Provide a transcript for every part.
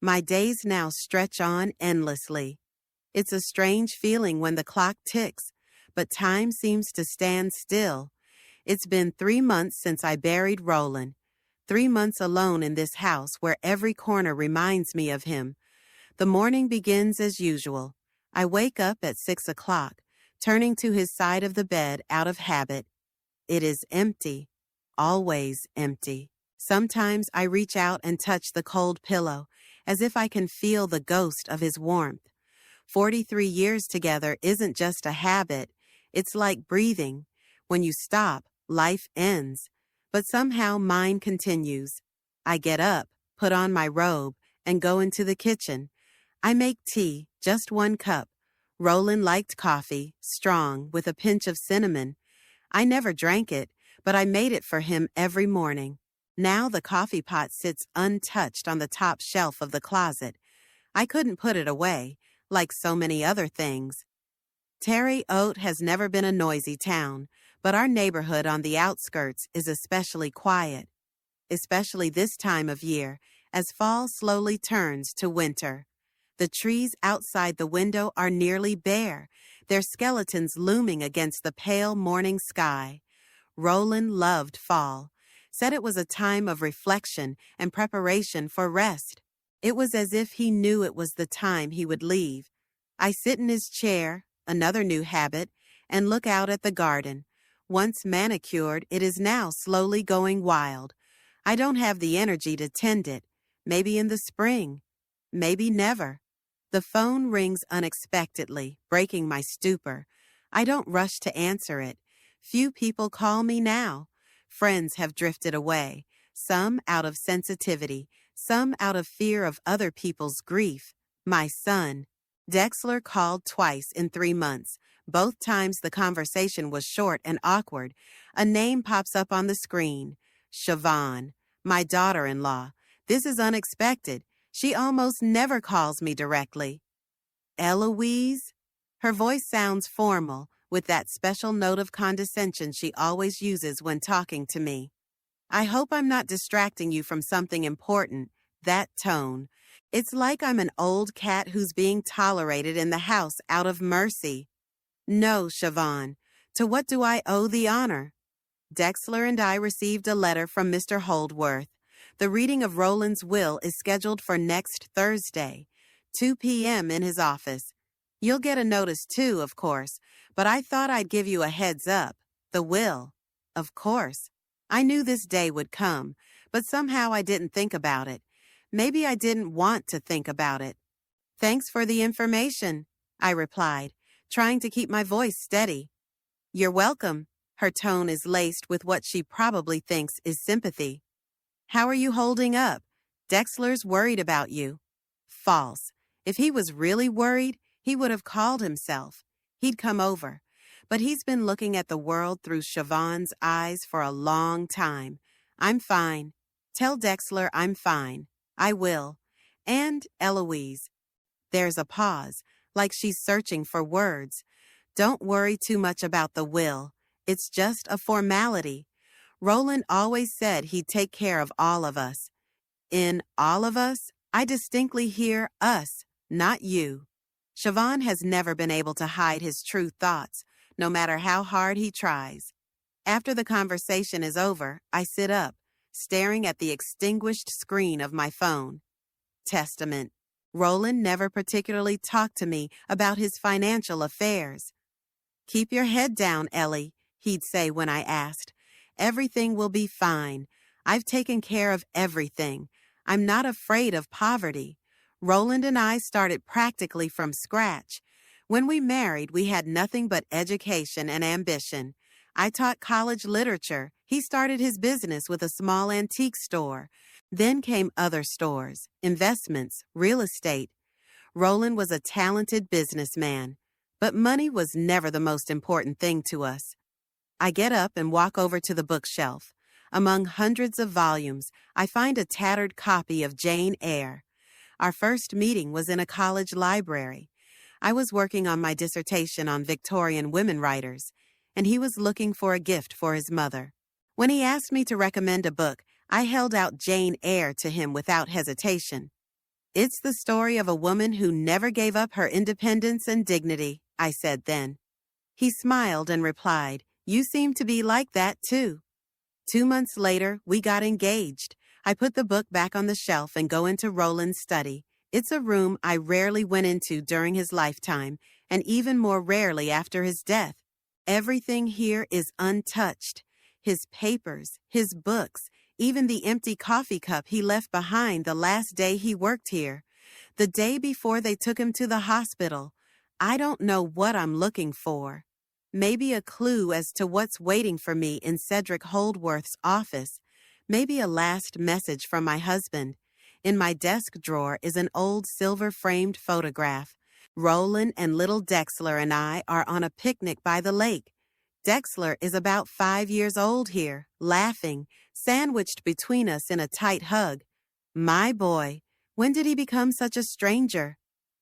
My days now stretch on endlessly. It's a strange feeling when the clock ticks, but time seems to stand still. It's been 3 months since I buried Roland. 3 months alone in this house where every corner reminds me of him. The morning begins as usual. I wake up at 6 o'clock, turning to his side of the bed out of habit. It is empty, always empty. Sometimes I reach out and touch the cold pillow, as if I can feel the ghost of his warmth. 43 years together isn't just a habit. It's like breathing. When you stop, life ends. But somehow mine continues. I get up, put on my robe, and go into the kitchen. I make tea, just 1 cup. Roland liked coffee, strong, with a pinch of cinnamon. I never drank it, but I made it for him every morning. Now the coffee pot sits untouched on the top shelf of the closet. I couldn't put it away, like so many other things. Terre Haute has never been a noisy town, but our neighborhood on the outskirts is especially quiet, especially this time of year, as fall slowly turns to winter. The trees outside the window are nearly bare, their skeletons looming against the pale morning sky. Roland loved fall, said it was a time of reflection and preparation for rest. It was as if he knew it was the time he would leave. I sit in his chair, another new habit, and look out at the garden. Once manicured, it is now slowly going wild. I don't have the energy to tend it. Maybe in the spring. Maybe never. The phone rings unexpectedly, breaking my stupor. I don't rush to answer it. Few people call me now. Friends have drifted away, some out of sensitivity, some out of fear of other people's grief. My son. Dexler called twice in 3 months. Both times the conversation was short and awkward. A name pops up on the screen. Siobhan, my daughter-in-law. This is unexpected. She almost never calls me directly. Eloise? Her voice sounds formal, with that special note of condescension she always uses when talking to me. I hope I'm not distracting you from something important. That tone. It's like I'm an old cat who's being tolerated in the house out of mercy. No, Siobhan. To what do I owe the honor? Dexler and I received a letter from Mr. Holdworth. The reading of Roland's will is scheduled for next Thursday, 2 p.m. in his office. You'll get a notice too, of course, but I thought I'd give you a heads up. The will. Of course. I knew this day would come, but somehow I didn't think about it. Maybe I didn't want to think about it. Thanks for the information, I replied, trying to keep my voice steady. You're welcome. Her tone is laced with what she probably thinks is sympathy. How are you holding up? Dexler's worried about you. False. If he was really worried, he would have called himself. He'd come over. But he's been looking at the world through Siobhan's eyes for a long time. I'm fine. Tell Dexler I'm fine. I will. And Eloise. There's a pause, like she's searching for words. Don't worry too much about the will. It's just a formality. Roland always said he'd take care of all of us. In all of us, I distinctly hear us, not you. Siobhan has never been able to hide his true thoughts, no matter how hard he tries. After the conversation is over, I sit up, staring at the extinguished screen of my phone. Testament. Roland never particularly talked to me about his financial affairs. Keep your head down, Ellie, he'd say when I asked. Everything will be fine. I've taken care of everything. I'm not afraid of poverty. Roland and I started practically from scratch. When we married, we had nothing but education and ambition. I taught college literature. He started his business with a small antique store. Then came other stores, investments, real estate. Roland was a talented businessman, but money was never the most important thing to us. I get up and walk over to the bookshelf. Among hundreds of volumes, I find a tattered copy of Jane Eyre. Our first meeting was in a college library. I was working on my dissertation on Victorian women writers, and he was looking for a gift for his mother. When he asked me to recommend a book, I held out Jane Eyre to him without hesitation. It's the story of a woman who never gave up her independence and dignity, I said then. He smiled and replied, "You seem to be like that too." 2 months later, we got engaged. I put the book back on the shelf and go into Roland's study. It's a room I rarely went into during his lifetime, and even more rarely after his death. Everything here is untouched. His papers, his books, even the empty coffee cup he left behind the last day he worked here. The day before they took him to the hospital. I don't know what I'm looking for. Maybe a clue as to what's waiting for me in Cedric Holdworth's office. Maybe a last message from my husband. In my desk drawer is an old silver-framed photograph. Roland and little Dexler and I are on a picnic by the lake. Dexler is about 5 years old here, laughing, sandwiched between us in a tight hug. My boy, when did he become such a stranger?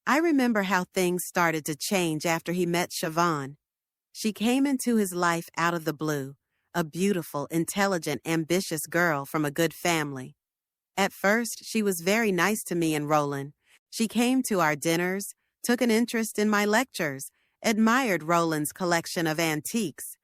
I remember how things started to change after he met Siobhan. She came into his life out of the blue, a beautiful, intelligent, ambitious girl from a good family. At first, she was very nice to me and Roland. She came to our dinners, took an interest in my lectures, admired Roland's collection of antiques.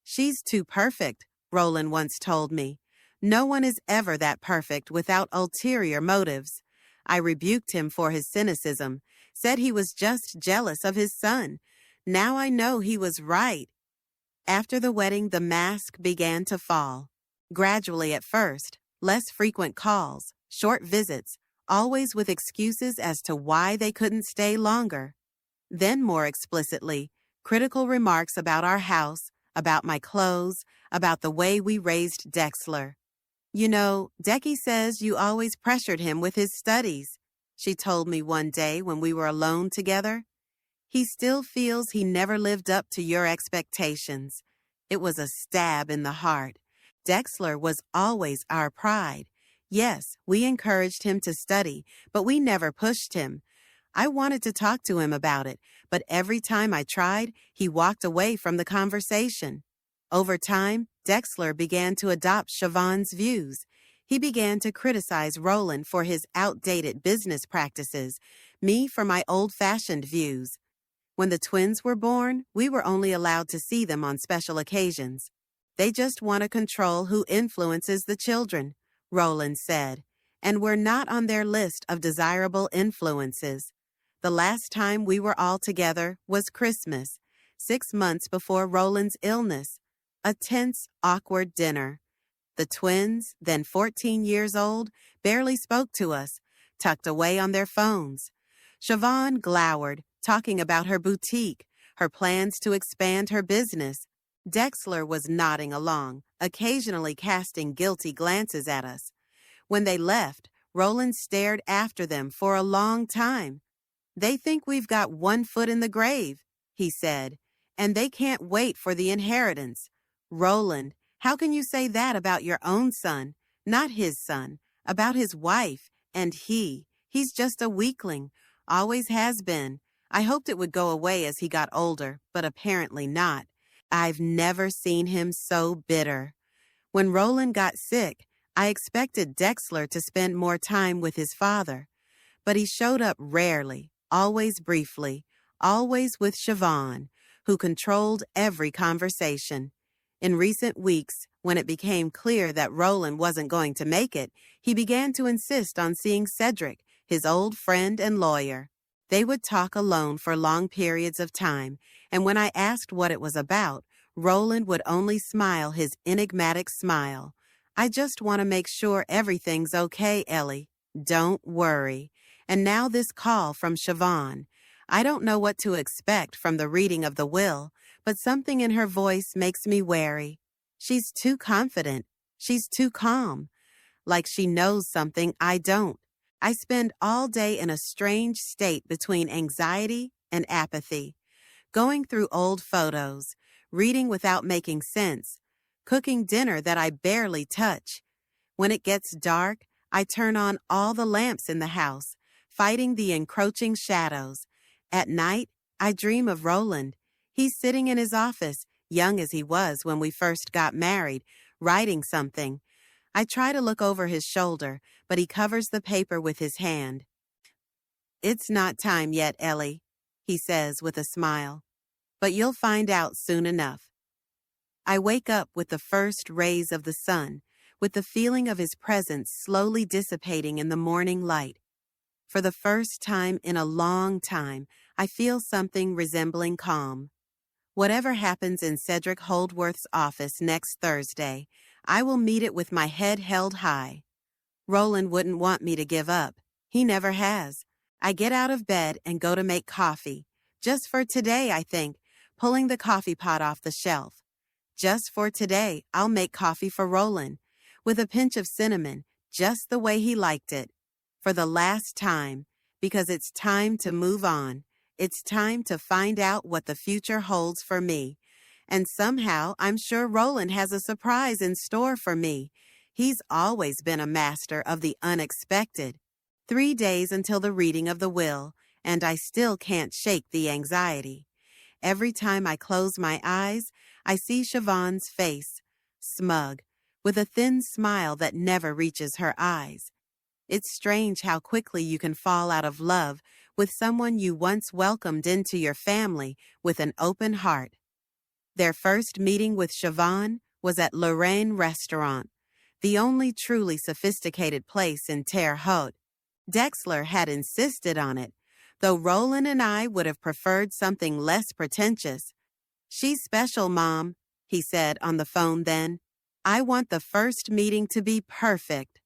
"She's too perfect," Roland once told me. "No one is ever that perfect without ulterior motives." I rebuked him for his cynicism, said he was just jealous of his son. Now I know he was right. After the wedding, the mask began to fall. Gradually at first, less frequent calls, short visits, always with excuses as to why they couldn't stay longer. Then more explicitly, critical remarks about our house, about my clothes, about the way we raised Dexler. "You know, Decky says you always pressured him with his studies," she told me one day when we were alone together. "He still feels he never lived up to your expectations." It was a stab in the heart. Dexler was always our pride. Yes, we encouraged him to study, but we never pushed him. I wanted to talk to him about it, but every time I tried, he walked away from the conversation. Over time, Dexler began to adopt Siobhan's views. He began to criticize Roland for his outdated business practices, me for my old-fashioned views. When the twins were born, we were only allowed to see them on special occasions. "They just want to control who influences the children," Roland said, "and we're not on their list of desirable influences." The last time we were all together was Christmas, 6 months before Roland's illness. A tense, awkward dinner. The twins, then 14 years old, barely spoke to us, tucked away on their phones. Siobhan glowered, talking about her boutique, her plans to expand her business. Dexler was nodding along, occasionally casting guilty glances at us. When they left, Roland stared after them for a long time. "They think we've got one foot in the grave," he said, "and they can't wait for the inheritance." "Roland, how can you say that about your own son, not his son, about his wife, and he's just a weakling, always has been. I hoped it would go away as he got older, but apparently not. I've never seen him so bitter." When Roland got sick, I expected Dexler to spend more time with his father, but he showed up rarely, always briefly, always with Siobhan, who controlled every conversation. In recent weeks, when it became clear that Roland wasn't going to make it, he began to insist on seeing Cedric, his old friend and lawyer. They would talk alone for long periods of time, and when I asked what it was about, Roland would only smile his enigmatic smile. "I just want to make sure everything's okay, Ellie. Don't worry." And now this call from Siobhan. I don't know what to expect from the reading of the will, but something in her voice makes me wary. She's too confident. She's too calm. Like she knows something I don't. I spend all day in a strange state between anxiety and apathy, going through old photos, reading without making sense, cooking dinner that I barely touch. When it gets dark, I turn on all the lamps in the house, fighting the encroaching shadows. At night, I dream of Roland. He's sitting in his office, young as he was when we first got married, writing something. I try to look over his shoulder, but he covers the paper with his hand. It's not time yet, Ellie, he says with a smile. But you'll find out soon enough. I wake up with the first rays of the sun, with the feeling of his presence slowly dissipating in the morning light. For the first time in a long time, I feel something resembling calm. Whatever happens in Cedric Holdworth's office next Thursday, I will meet it with my head held high. Roland wouldn't want me to give up. He never has. I get out of bed and go to make coffee. Just for today, I think, pulling the coffee pot off the shelf. Just for today, I'll make coffee for Roland, with a pinch of cinnamon, just the way he liked it. For the last time, because it's time to move on. It's time to find out what the future holds for me. And somehow, I'm sure Roland has a surprise in store for me. He's always been a master of the unexpected. 3 days until the reading of the will, and I still can't shake the anxiety. Every time I close my eyes, I see Siobhan's face, smug, with a thin smile that never reaches her eyes. It's strange how quickly you can fall out of love with someone you once welcomed into your family with an open heart. Their first meeting with Siobhan was at Lorraine Restaurant, the only truly sophisticated place in Terre Haute. Dexler had insisted on it, though Roland and I would have preferred something less pretentious. "She's special, Mom," he said on the phone then. "I want the first meeting to be perfect."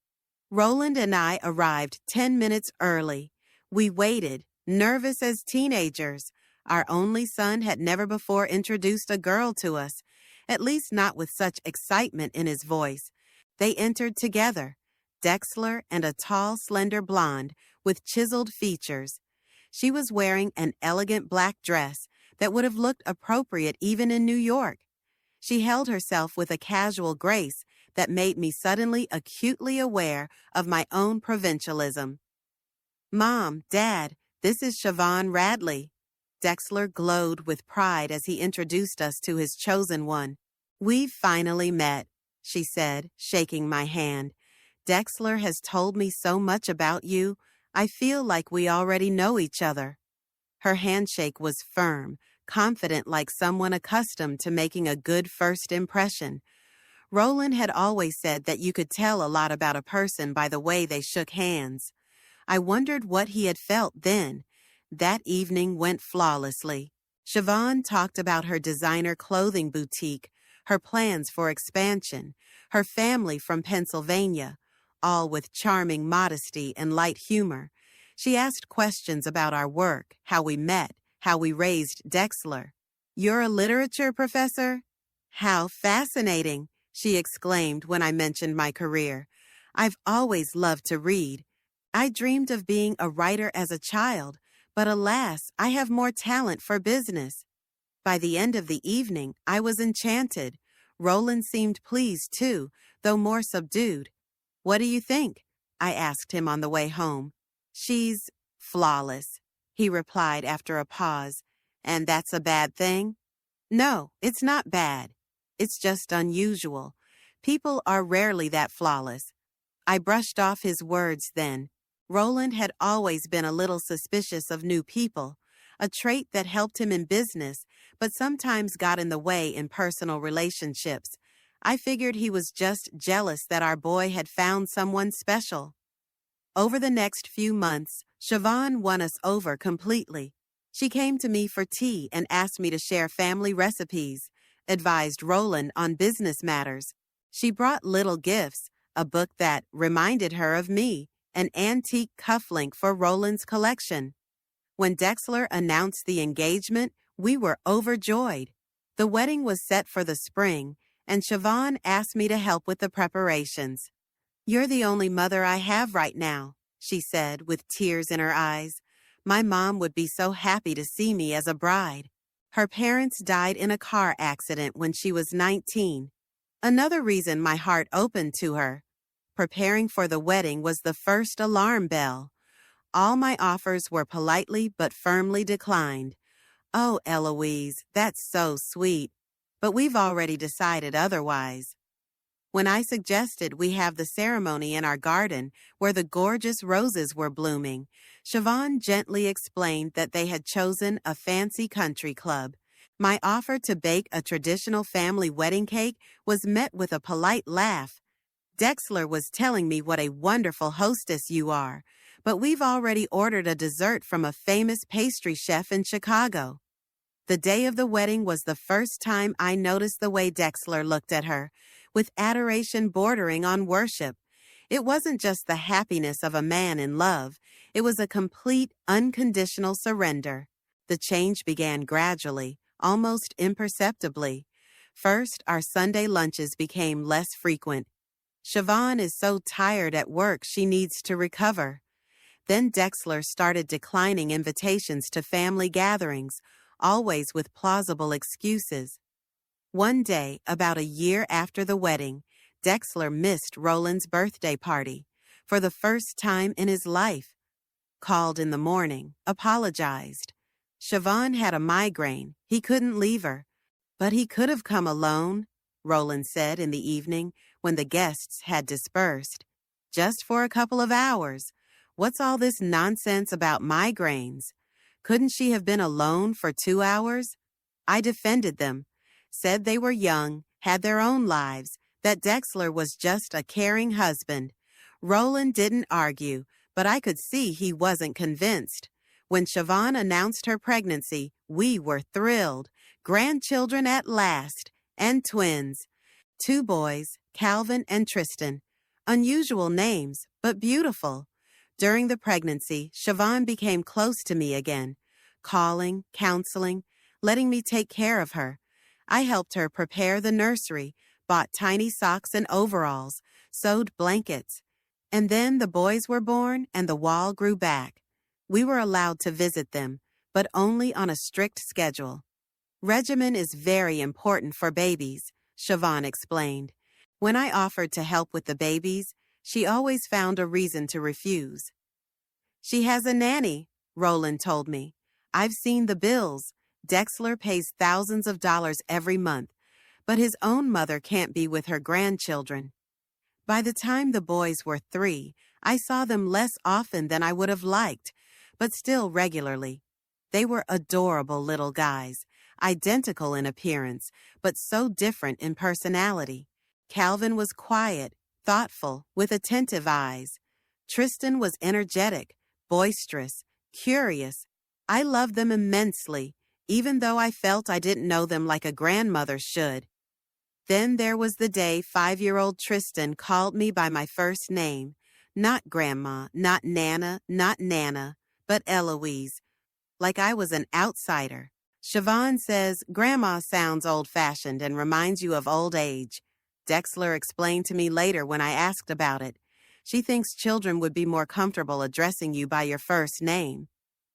Roland and I arrived 10 minutes early. We waited, nervous as teenagers. Our only son had never before introduced a girl to us, at least not with such excitement in his voice. They entered together, Dexler and a tall, slender blonde with chiseled features. She was wearing an elegant black dress that would have looked appropriate even in New York. She held herself with a casual grace that made me suddenly acutely aware of my own provincialism. "Mom, Dad, this is Siobhan Radley." Dexler glowed with pride as he introduced us to his chosen one. "We've finally met," she said, shaking my hand. "Dexler has told me so much about you, I feel like we already know each other." Her handshake was firm, confident like someone accustomed to making a good first impression. Roland had always said that you could tell a lot about a person by the way they shook hands. I wondered what he had felt then. That evening went flawlessly. Siobhan talked about her designer clothing boutique, her plans for expansion, her family from Pennsylvania, all with charming modesty and light humor. She asked questions about our work, how we met, how we raised Dexler. "You're a literature professor?" "How fascinating," she exclaimed when I mentioned my career. "I've always loved to read. I dreamed of being a writer as a child, but alas, I have more talent for business." By the end of the evening, I was enchanted. Roland seemed pleased too, though more subdued. "What do you think?" I asked him on the way home. "She's flawless," he replied after a pause. "And that's a bad thing?" "No, it's not bad. It's just unusual. People are rarely that flawless." I brushed off his words then. Roland had always been a little suspicious of new people, a trait that helped him in business, but sometimes got in the way in personal relationships. I figured he was just jealous that our boy had found someone special. Over the next few months, Siobhan won us over completely. She came to me for tea and asked me to share family recipes, advised Roland on business matters. She brought little gifts, a book that reminded her of me, an antique cufflink for Roland's collection. When Dexler announced the engagement, we were overjoyed. The wedding was set for the spring, and Siobhan asked me to help with the preparations. "You're the only mother I have right now," she said with tears in her eyes. "My mom would be so happy to see me as a bride." Her parents died in a car accident when she was 19. Another reason my heart opened to her. Preparing for the wedding was the first alarm bell. All my offers were politely but firmly declined. "Oh, Eloise, that's so sweet. But we've already decided otherwise." when I suggested we have the ceremony in our garden where the gorgeous roses were blooming, Siobhan gently explained that they had chosen a fancy country club. My offer to bake a traditional family wedding cake was met with a polite laugh. Dexler was telling me what a wonderful hostess you are, but we've already ordered a dessert from a famous pastry chef in Chicago. The day of the wedding was the first time I noticed the way Dexler looked at her, with adoration bordering on worship. It wasn't just the happiness of a man in love. It was a complete, unconditional surrender. The change began gradually, almost imperceptibly. First, our Sunday lunches became less frequent. Siobhan is so tired at work she needs to recover. Then Dexler started declining invitations to family gatherings, always with plausible excuses. One day, about a year after the wedding, Dexler missed Roland's birthday party for the first time in his life. Called in the morning, apologized. Siobhan had a migraine. He couldn't leave her. But he could have come alone, Roland said in the evening when the guests had dispersed. Just for a couple of hours. What's all this nonsense about migraines? Couldn't she have been alone for 2 hours? I defended them, said they were young, had their own lives, that Dexler was just a caring husband. Roland didn't argue, but I could see he wasn't convinced. When Siobhan announced her pregnancy, we were thrilled. Grandchildren at last, and twins. 2 boys, Calvin and Tristan. Unusual names, but beautiful. During the pregnancy, Siobhan became close to me again, calling, counseling, letting me take care of her. I helped her prepare the nursery, bought tiny socks and overalls, sewed blankets. And then the boys were born and the wall grew back. We were allowed to visit them, but only on a strict schedule. Regimen is very important for babies, Siobhan explained. When I offered to help with the babies, she always found a reason to refuse. She has a nanny, Roland told me. I've seen the bills. Dexler pays thousands of dollars every month, but his own mother can't be with her grandchildren. By the time the boys were 3, I saw them less often than I would have liked, but still regularly. They were adorable little guys, identical in appearance, but so different in personality. Calvin was quiet, thoughtful, with attentive eyes. Tristan was energetic, boisterous, curious. I loved them immensely, even though I felt I didn't know them like a grandmother should. Then there was the day 5-year-old Tristan called me by my first name. Not Grandma, not Nana, not Nana, but Eloise, like I was an outsider. Siobhan says Grandma sounds old-fashioned and reminds you of old age. Dexler explained to me later when I asked about it. She thinks children would be more comfortable addressing you by your first name.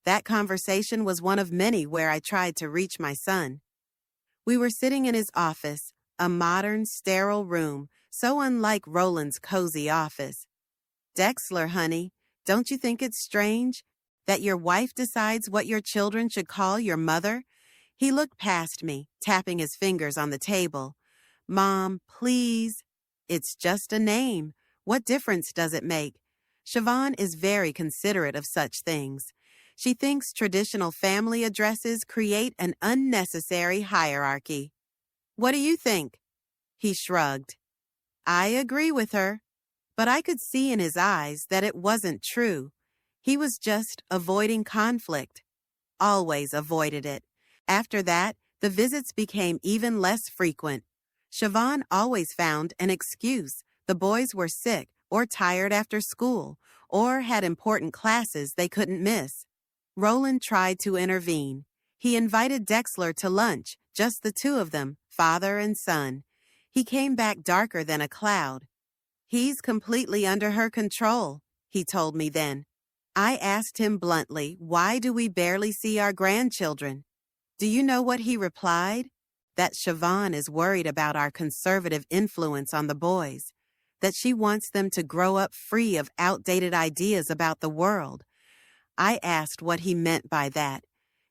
That conversation was one of many where I tried to reach my son. We were sitting in his office, a modern, sterile room, so unlike Roland's cozy office. Dexler, honey, don't you think it's strange that your wife decides what your children should call your mother? He looked past me, tapping his fingers on the table. Mom, please. It's just a name. What difference does it make? Siobhan is very considerate of such things. She thinks traditional family addresses create an unnecessary hierarchy. What do you think? He shrugged. I agree with her, but I could see in his eyes that it wasn't true. He was just avoiding conflict. Always avoided it. After that, the visits became even less frequent. Siobhan always found an excuse. The boys were sick or tired after school or had important classes they couldn't miss. Roland tried to intervene. He invited Dexler to lunch, just the 2 of them, father and son. He came back darker than a cloud. He's completely under her control, he told me then. I asked him bluntly, why do we barely see our grandchildren? Do you know what he replied? That Siobhan is worried about our conservative influence on the boys, that she wants them to grow up free of outdated ideas about the world. I asked what he meant by that.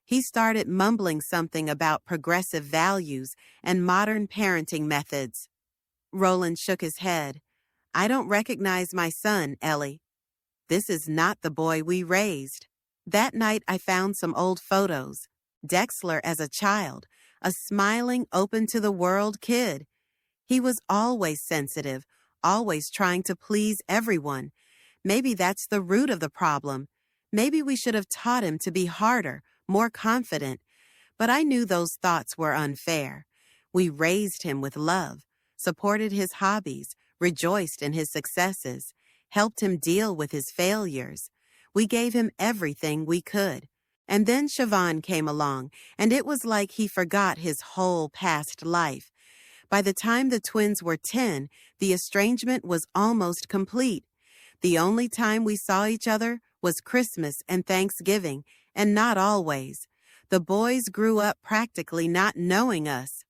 He started mumbling something about progressive values and modern parenting methods. Roland shook his head. I don't recognize my son, Ellie. This is not the boy we raised. That night I found some old photos. Dexler as a child, a smiling, open-to-the-world kid. He was always sensitive, always trying to please everyone. Maybe that's the root of the problem. Maybe we should have taught him to be harder, more confident. But I knew those thoughts were unfair. We raised him with love, supported his hobbies, rejoiced in his successes, helped him deal with his failures. We gave him everything we could. And then Siobhan came along, and it was like he forgot his whole past life. By the time the twins were 10, the estrangement was almost complete. The only time we saw each other was Christmas and Thanksgiving, and not always. The boys grew up practically not knowing us.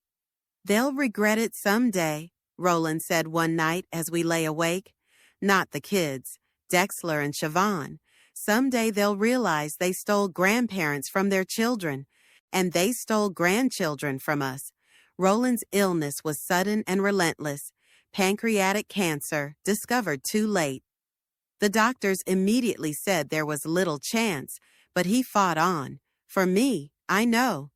They'll regret it someday, Roland said one night as we lay awake. Not the kids, Dexler and Siobhan. Someday they'll realize they stole grandparents from their children, and they stole grandchildren from us. Roland's illness was sudden and relentless. Pancreatic cancer, discovered too late. The doctors immediately said there was little chance, but he fought on. For me, I know.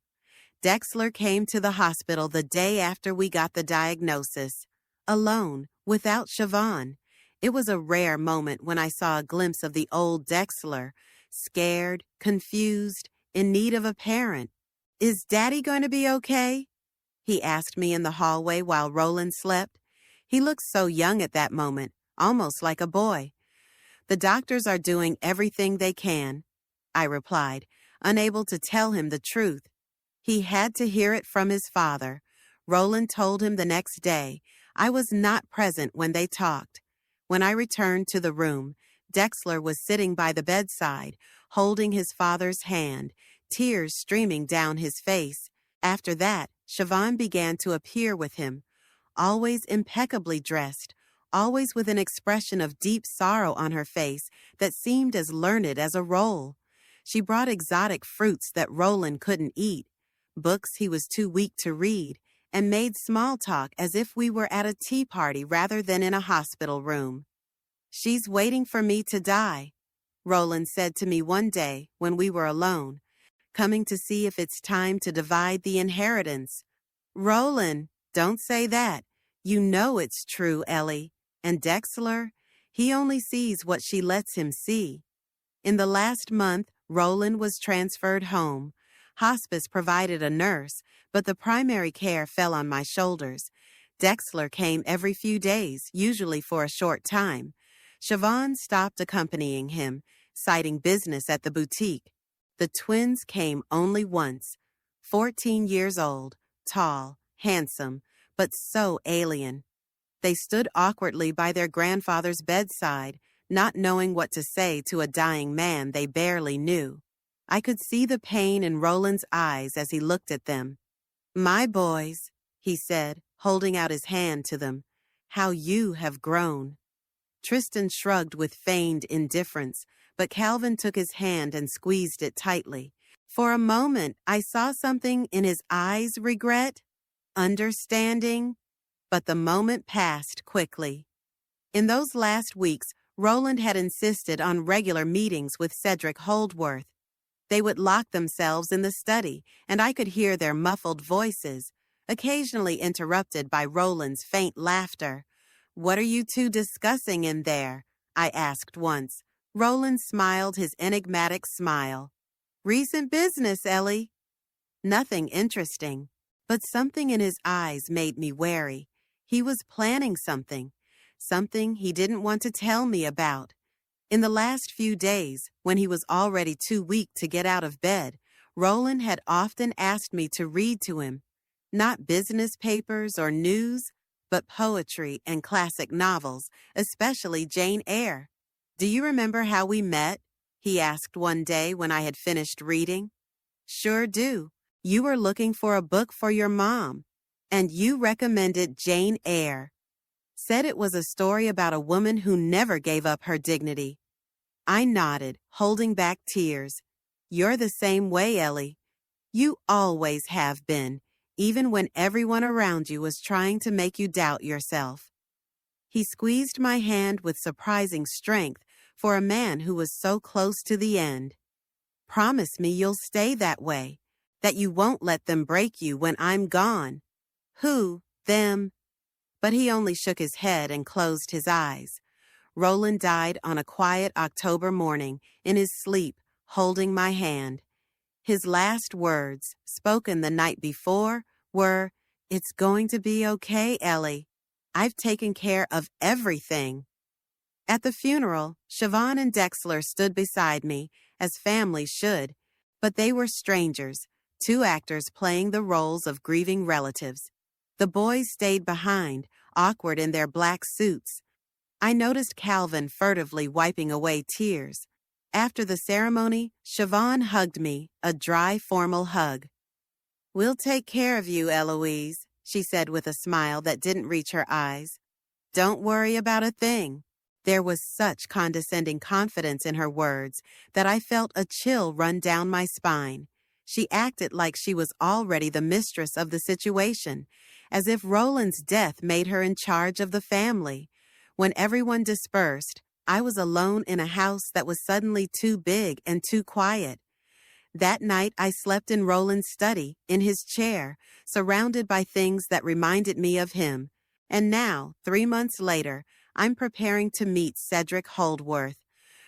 Dexler came to the hospital the day after we got the diagnosis. Alone, without Siobhan. It was a rare moment when I saw a glimpse of the old Dexler, scared, confused, in need of a parent. Is Daddy going to be okay? He asked me in the hallway while Roland slept. He looked so young at that moment, almost like a boy. The doctors are doing everything they can, I replied, unable to tell him the truth. He had to hear it from his father. Roland told him the next day. I was not present when they talked. When I returned to the room, Dexler was sitting by the bedside, holding his father's hand, tears streaming down his face. After that, Siobhan began to appear with him, always impeccably dressed, always with an expression of deep sorrow on her face that seemed as learned as a roll. She brought exotic fruits that Roland couldn't eat, books he was too weak to read, and made small talk as if we were at a tea party rather than in a hospital room. She's waiting for me to die, Roland said to me one day when we were alone, coming to see if it's time to divide the inheritance. Roland, don't say that. You know it's true, Ellie. And Dexler, he only sees what she lets him see. In the last month, Roland was transferred home. Hospice provided a nurse, but the primary care fell on my shoulders. Dexler came every few days, usually for a short time. Siobhan stopped accompanying him, citing business at the boutique. The twins came only once. 14 years old, tall, handsome, but so alien. They stood awkwardly by their grandfather's bedside, not knowing what to say to a dying man they barely knew. I could see the pain in Roland's eyes as he looked at them. My boys, he said, holding out his hand to them. How you have grown. Tristan shrugged with feigned indifference, but Calvin took his hand and squeezed it tightly. For a moment, I saw something in his eyes, regret, understanding, but the moment passed quickly. In those last weeks, Roland had insisted on regular meetings with Cedric Holdworth. They would lock themselves in the study, and I could hear their muffled voices, occasionally interrupted by Roland's faint laughter. What are you two discussing in there? I asked once. Roland smiled his enigmatic smile. Recent business, Ellie. Nothing interesting, but something in his eyes made me wary. He was planning something he didn't want to tell me about. In the last few days, when he was already too weak to get out of bed, Roland had often asked me to read to him, not business papers or news, but poetry and classic novels, especially Jane Eyre. Do you remember how we met? He asked one day when I had finished reading. Sure do. You were looking for a book for your mom, and you recommended Jane Eyre. Said it was a story about a woman who never gave up her dignity. I nodded, holding back tears. You're the same way, Ellie. You always have been, even when everyone around you was trying to make you doubt yourself. He squeezed my hand with surprising strength for a man who was so close to the end. Promise me you'll stay that way, that you won't let them break you when I'm gone. Who, them? But he only shook his head and closed his eyes. Roland died on a quiet October morning in his sleep, holding my hand. His last words, spoken the night before, were, "It's going to be okay, Ellie. I've taken care of everything." At the funeral, Siobhan and Dexler stood beside me, as families should, but they were strangers, two actors playing the roles of grieving relatives. The boys stayed behind, awkward in their black suits. I noticed Calvin furtively wiping away tears. After the ceremony, Siobhan hugged me, a dry, formal hug. "We'll take care of you, Eloise," she said with a smile that didn't reach her eyes. "Don't worry about a thing." There was such condescending confidence in her words that I felt a chill run down my spine. She acted like she was already the mistress of the situation, as if Roland's death made her in charge of the family. When everyone dispersed, I was alone in a house that was suddenly too big and too quiet. That night I slept in Roland's study, in his chair, surrounded by things that reminded me of him. And now, 3 months later, I'm preparing to meet Cedric Holdworth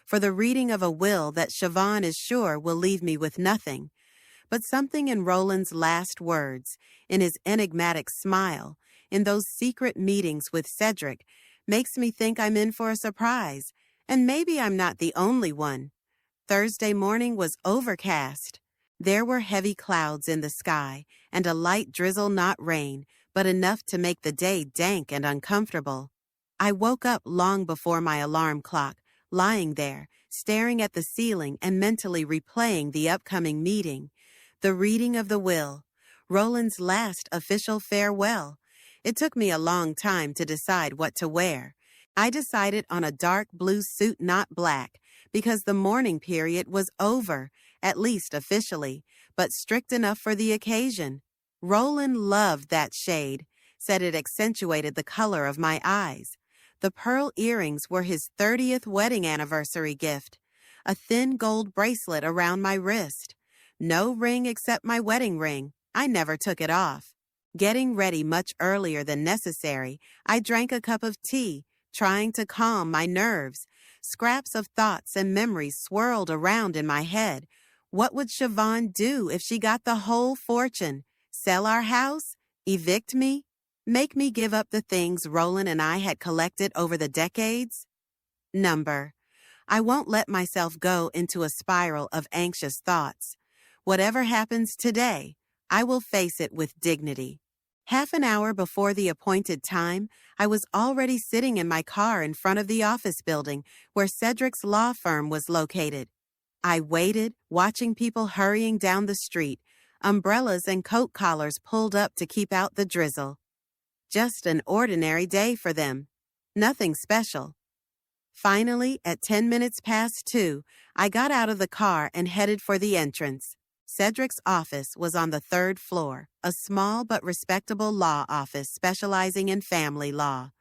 for the reading of a will that Siobhan is sure will leave me with nothing. But something in Roland's last words, in his enigmatic smile, in those secret meetings with Cedric, makes me think I'm in for a surprise, and maybe I'm not the only one. Thursday morning was overcast. There were heavy clouds in the sky, and a light drizzle, not rain, but enough to make the day dank and uncomfortable. I woke up long before my alarm clock, lying there, staring at the ceiling and mentally replaying the upcoming meeting. The reading of the will, Roland's last official farewell. It took me a long time to decide what to wear. I decided on a dark blue suit, not black, because the mourning period was over, at least officially, but strict enough for the occasion. Roland loved that shade, said it accentuated the color of my eyes. The pearl earrings were his 30th wedding anniversary gift. A thin gold bracelet around my wrist. No ring except my wedding ring. I never took it off. Getting ready much earlier than necessary, I drank a cup of tea, trying to calm my nerves. Scraps of thoughts and memories swirled around in my head. What would Siobhan do if she got the whole fortune? Sell our house? Evict me? Make me give up the things Roland and I had collected over the decades? Number. I won't let myself go into a spiral of anxious thoughts. Whatever happens today, I will face it with dignity. Half an hour before the appointed time, I was already sitting in my car in front of the office building where Cedric's law firm was located. I waited, watching people hurrying down the street, umbrellas and coat collars pulled up to keep out the drizzle. Just an ordinary day for them. Nothing special. Finally, at 10 minutes past 2, I got out of the car and headed for the entrance. Cedric's office was on the 3rd floor, a small but respectable law office specializing in family law.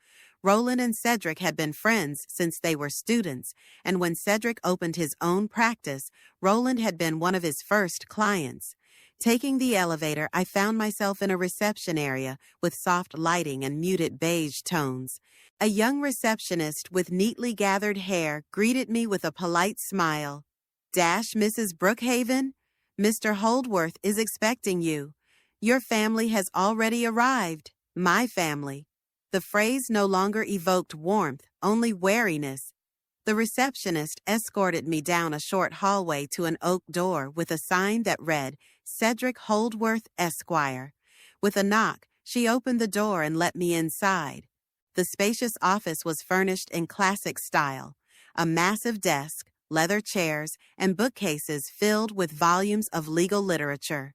Roland and Cedric had been friends since they were students, and when Cedric opened his own practice, Roland had been one of his first clients. Taking the elevator, I found myself in a reception area with soft lighting and muted beige tones. A young receptionist with neatly gathered hair greeted me with a polite smile. "Mrs. Brookhaven? Mr. Holdworth is expecting you. Your family has already arrived. My family." The phrase no longer evoked warmth, only wariness. The receptionist escorted me down a short hallway to an oak door with a sign that read, "Cedric Holdworth, Esquire." With a knock, she opened the door and let me inside. The spacious office was furnished in classic style. A massive desk, leather chairs, and bookcases filled with volumes of legal literature.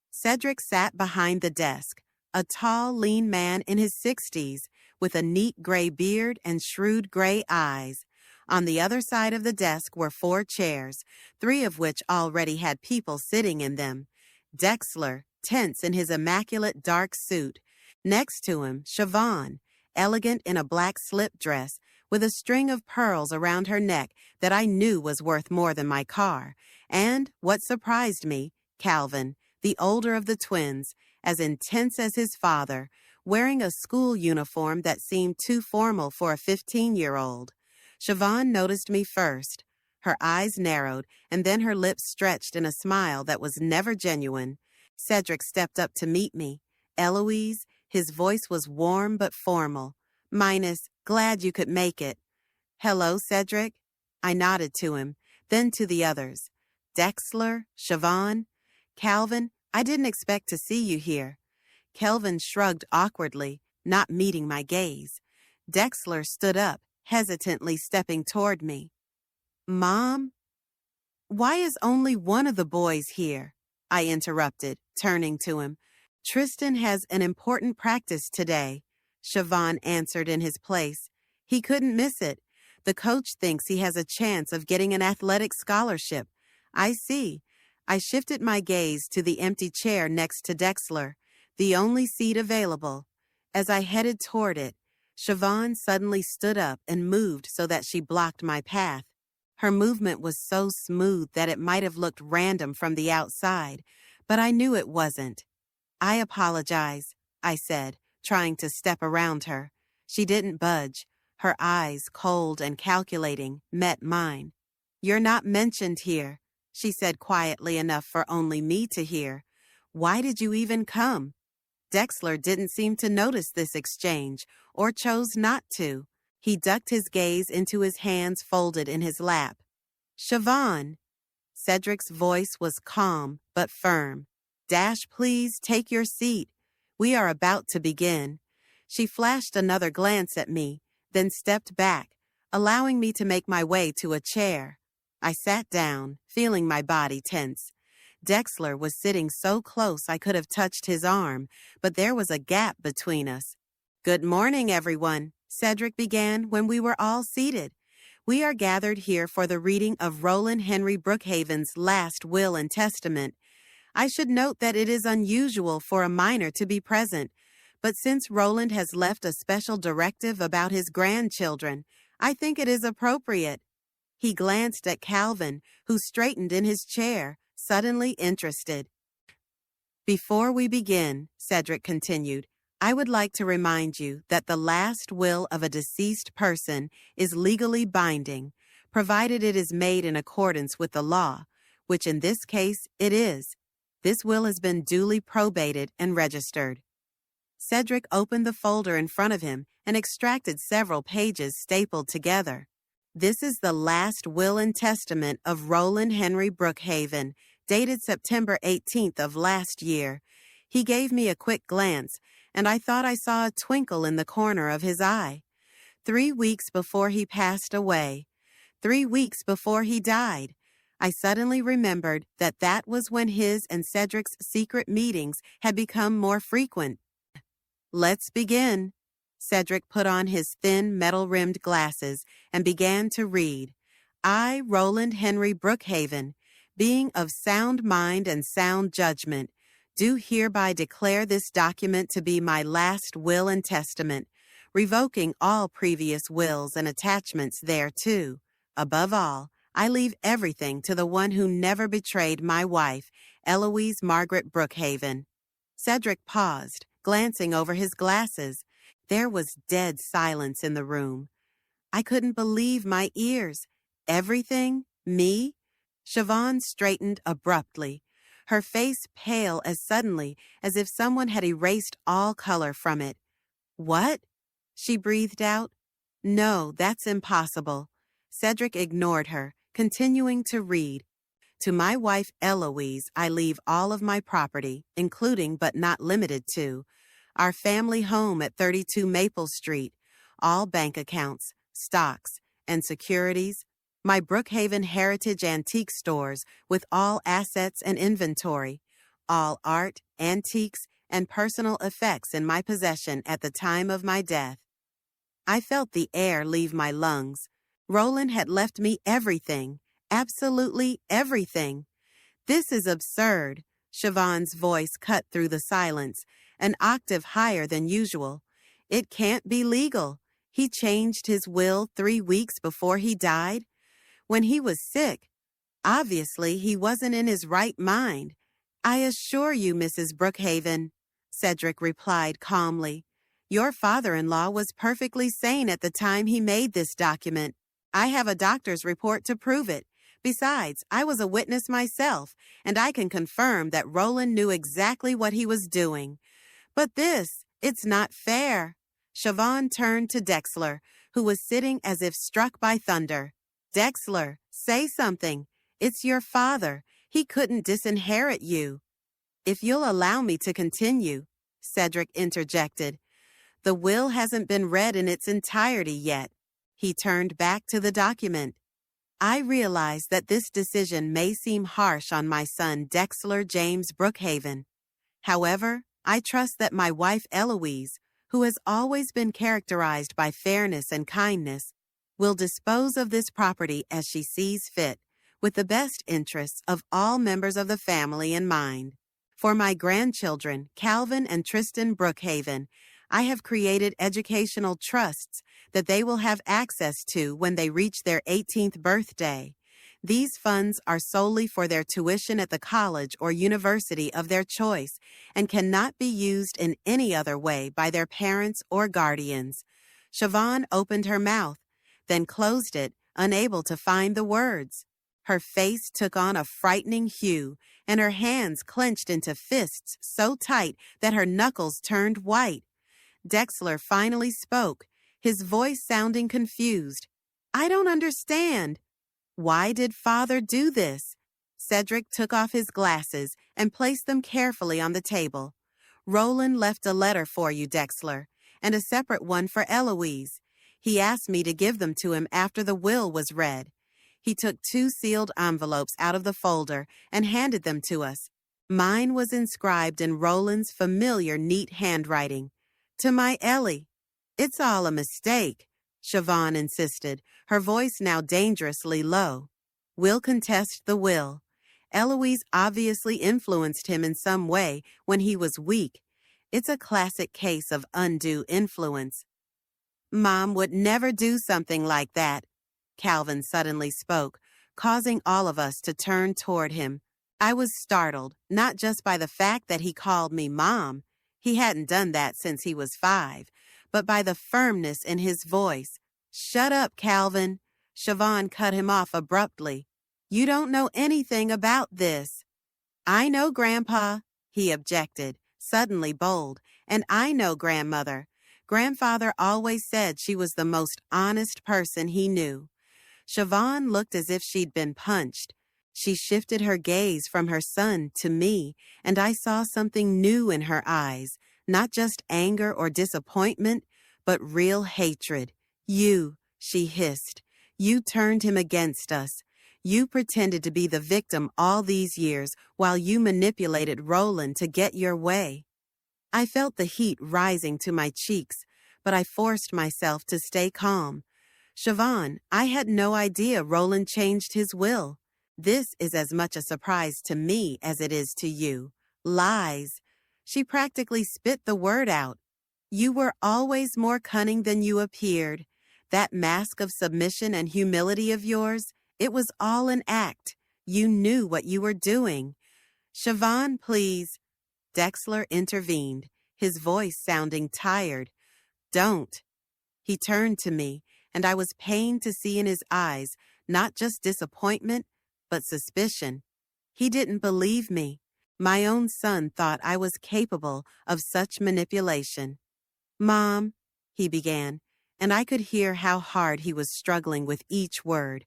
Cedric sat behind the desk, a tall, lean man in his 60s, with a neat gray beard and shrewd gray eyes. On the other side of the desk were 4 chairs, 3 of which already had people sitting in them. Dexler, tense in his immaculate dark suit. Next to him, Siobhan, elegant in a black slip dress, with a string of pearls around her neck that I knew was worth more than my car. And, what surprised me, Calvin, the older of the twins, as intense as his father, wearing a school uniform that seemed too formal for a 15-year-old. Siobhan noticed me first. Her eyes narrowed, and then her lips stretched in a smile that was never genuine. Cedric stepped up to meet me. Eloise, his voice was warm but formal. Minus, glad you could make it. Hello, Cedric? I nodded to him, then to the others. Dexler, Siobhan, Calvin, I didn't expect to see you here. Kelvin shrugged awkwardly, not meeting my gaze. Dexler stood up, hesitantly stepping toward me. Mom? Why is only one of the boys here? I interrupted, turning to him. Tristan has an important practice today, Siobhan answered in his place. He couldn't miss it. The coach thinks he has a chance of getting an athletic scholarship. I see. I shifted my gaze to the empty chair next to Dexler, the only seat available. As I headed toward it, Siobhan suddenly stood up and moved so that she blocked my path. Her movement was so smooth that it might have looked random from the outside, but I knew it wasn't. I apologize, I said, trying to step around her. She didn't budge. Her eyes, cold and calculating, met mine. You're not mentioned here, she said quietly enough for only me to hear. Why did you even come? Dexler didn't seem to notice this exchange, or chose not to. He ducked his gaze into his hands folded in his lap. Siobhan. Cedric's voice was calm but firm. Dash, please take your seat. We are about to begin. She flashed another glance at me, then stepped back, allowing me to make my way to a chair. I sat down, feeling my body tense. Dexler was sitting so close I could have touched his arm, but there was a gap between us. Good morning, everyone, Cedric began when we were all seated. We are gathered here for the reading of Roland Henry Brookhaven's last will and testament. I should note that it is unusual for a minor to be present, but since Roland has left a special directive about his grandchildren, I think it is appropriate. He glanced at Calvin, who straightened in his chair, suddenly interested. Before we begin, Cedric continued, I would like to remind you that the last will of a deceased person is legally binding, provided it is made in accordance with the law, which in this case it is. This will has been duly probated and registered. Cedric opened the folder in front of him and extracted several pages stapled together. This is the last will and testament of Roland Henry Brookhaven, dated September 18th of last year. He gave me a quick glance, and I thought I saw a twinkle in the corner of his eye. 3 weeks before he passed away, 3 weeks before he died, I suddenly remembered that that was when his and Cedric's secret meetings had become more frequent. Let's begin. Cedric put on his thin metal-rimmed glasses and began to read. I, Roland Henry Brookhaven, being of sound mind and sound judgment, do hereby declare this document to be my last will and testament, revoking all previous wills and attachments thereto. Above all, I leave everything to the one who never betrayed my wife, Eloise Margaret Brookhaven. Cedric paused, glancing over his glasses. There was dead silence in the room. I couldn't believe my ears. Everything? Me? Siobhan straightened abruptly, her face pale as suddenly as if someone had erased all color from it. What? She breathed out. No, that's impossible. Cedric ignored her, continuing to read. To my wife Eloise, I leave all of my property, including but not limited to our family home at 32 Maple Street, all bank accounts, stocks, and securities, my Brookhaven Heritage Antique stores with all assets and inventory, all art, antiques, and personal effects in my possession at the time of my death. I felt the air leave my lungs. Roland had left me everything, absolutely everything. This is absurd. Siobhan's voice cut through the silence, an octave higher than usual. It can't be legal. He changed his will 3 weeks before he died. When he was sick, obviously he wasn't in his right mind. I assure you, Mrs. Brookhaven, Cedric replied calmly. Your father-in-law was perfectly sane at the time he made this document. I have a doctor's report to prove it. Besides, I was a witness myself, and I can confirm that Roland knew exactly what he was doing. But it's not fair. Siobhan turned to Dexler, who was sitting as if struck by thunder. Dexler, say something. It's your father. He couldn't disinherit you. If you'll allow me to continue, Cedric interjected. The will hasn't been read in its entirety yet. He turned back to the document. I realize that this decision may seem harsh on my son Dexler James Brookhaven. However, I trust that my wife Eloise, who has always been characterized by fairness and kindness, will dispose of this property as she sees fit, with the best interests of all members of the family in mind. For my grandchildren, Calvin and Tristan Brookhaven, I have created educational trusts that they will have access to when they reach their 18th birthday. These funds are solely for their tuition at the college or university of their choice and cannot be used in any other way by their parents or guardians. Siobhan opened her mouth, then closed it, unable to find the words. Her face took on a frightening hue, and her hands clenched into fists so tight that her knuckles turned white. Dexler finally spoke, his voice sounding confused. I don't understand. Why did Father do this? Cedric took off his glasses and placed them carefully on the table. Roland left a letter for you, Dexler, and a separate one for Eloise. He asked me to give them to him after the will was read. He took 2 sealed envelopes out of the folder and handed them to us. Mine was inscribed in Roland's familiar neat handwriting. To my Ellie. It's all a mistake, Siobhan insisted, her voice now dangerously low. We'll contest the will. Eloise obviously influenced him in some way when he was weak. It's a classic case of undue influence. Mom would never do something like that, Calvin suddenly spoke, causing all of us to turn toward him. I was startled, not just by the fact that he called me Mom. He hadn't done that since he was 5, but by the firmness in his voice. Shut up, Calvin. Siobhan cut him off abruptly. You don't know anything about this. I know, Grandpa, he objected, suddenly bold, and I know Grandmother. Grandfather always said she was the most honest person he knew. Siobhan looked as if she'd been punched. She shifted her gaze from her son to me, and I saw something new in her eyes, not just anger or disappointment, but real hatred. You, she hissed, you turned him against us. You pretended to be the victim all these years while you manipulated Roland to get your way. I felt the heat rising to my cheeks, but I forced myself to stay calm. Siobhan, I had no idea Roland changed his will. This is as much a surprise to me as it is to you. Lies. She practically spit the word out. You were always more cunning than you appeared. That mask of submission and humility of yours, it was all an act. You knew what you were doing. Siobhan, please. Dexler intervened, his voice sounding tired. Don't. He turned to me, and I was pained to see in his eyes not just disappointment, but suspicion. He didn't believe me. My own son thought I was capable of such manipulation. Mom, he began, and I could hear how hard he was struggling with each word.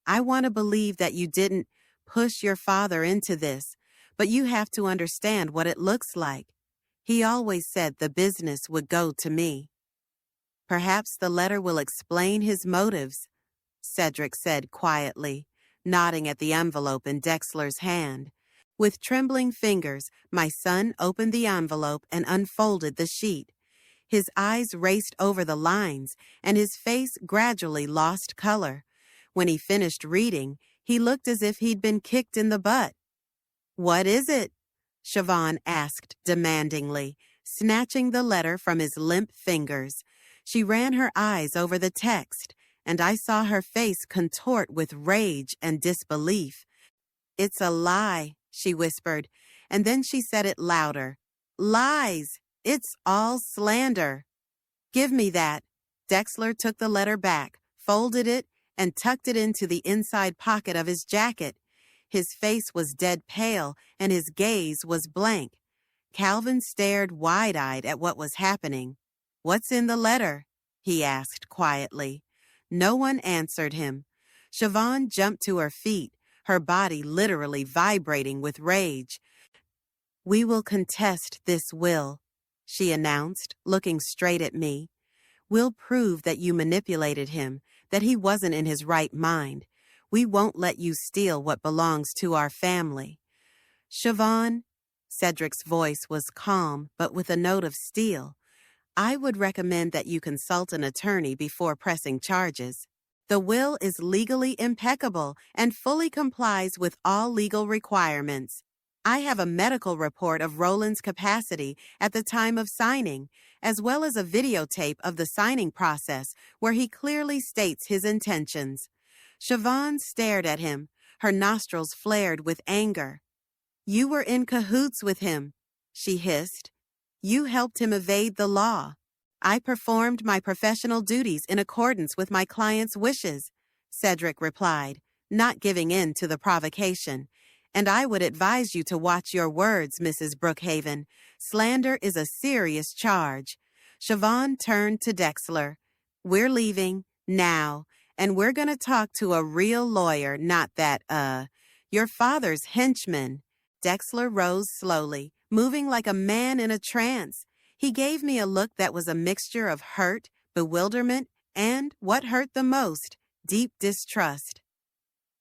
I want to believe that you didn't push your father into this, but you have to understand what it looks like. He always said the business would go to me. Perhaps the letter will explain his motives, Cedric said quietly, nodding at the envelope in Dexler's hand. With trembling fingers, my son opened the envelope and unfolded the sheet. His eyes raced over the lines, and his face gradually lost color. When he finished reading, he looked as if he'd been kicked in the butt. What is it? Siobhan asked demandingly, snatching the letter from his limp fingers. She ran her eyes over the text, and I saw her face contort with rage and disbelief. "It's a lie," she whispered, and then she said it louder. "Lies! It's all slander." "Give me that." Dexler took the letter back, folded it, and tucked it into the inside pocket of his jacket. His face was dead pale, and his gaze was blank. Calvin stared wide-eyed at what was happening. "What's in the letter?" he asked quietly. No one answered him. Siobhan jumped to her feet, her body literally vibrating with rage. "We will contest this will," she announced, looking straight at me. "We'll prove that you manipulated him, that he wasn't in his right mind. We won't let you steal what belongs to our family." "Siobhan," Cedric's voice was calm but with a note of steel, "I would recommend that you consult an attorney before pressing charges. The will is legally impeccable and fully complies with all legal requirements. I have a medical report of Roland's capacity at the time of signing, as well as a videotape of the signing process where he clearly states his intentions." Siobhan stared at him, her nostrils flared with anger. "You were in cahoots with him," she hissed. "You helped him evade the law." "I performed my professional duties in accordance with my client's wishes," Cedric replied, not giving in to the provocation. "And I would advise you to watch your words, Mrs. Brookhaven. Slander is a serious charge." Siobhan turned to Dexler. "We're leaving, now, and we're going to talk to a real lawyer, not that, your father's henchman." Dexler rose slowly, moving like a man in a trance. He gave me a look that was a mixture of hurt, bewilderment, and, what hurt the most, deep distrust.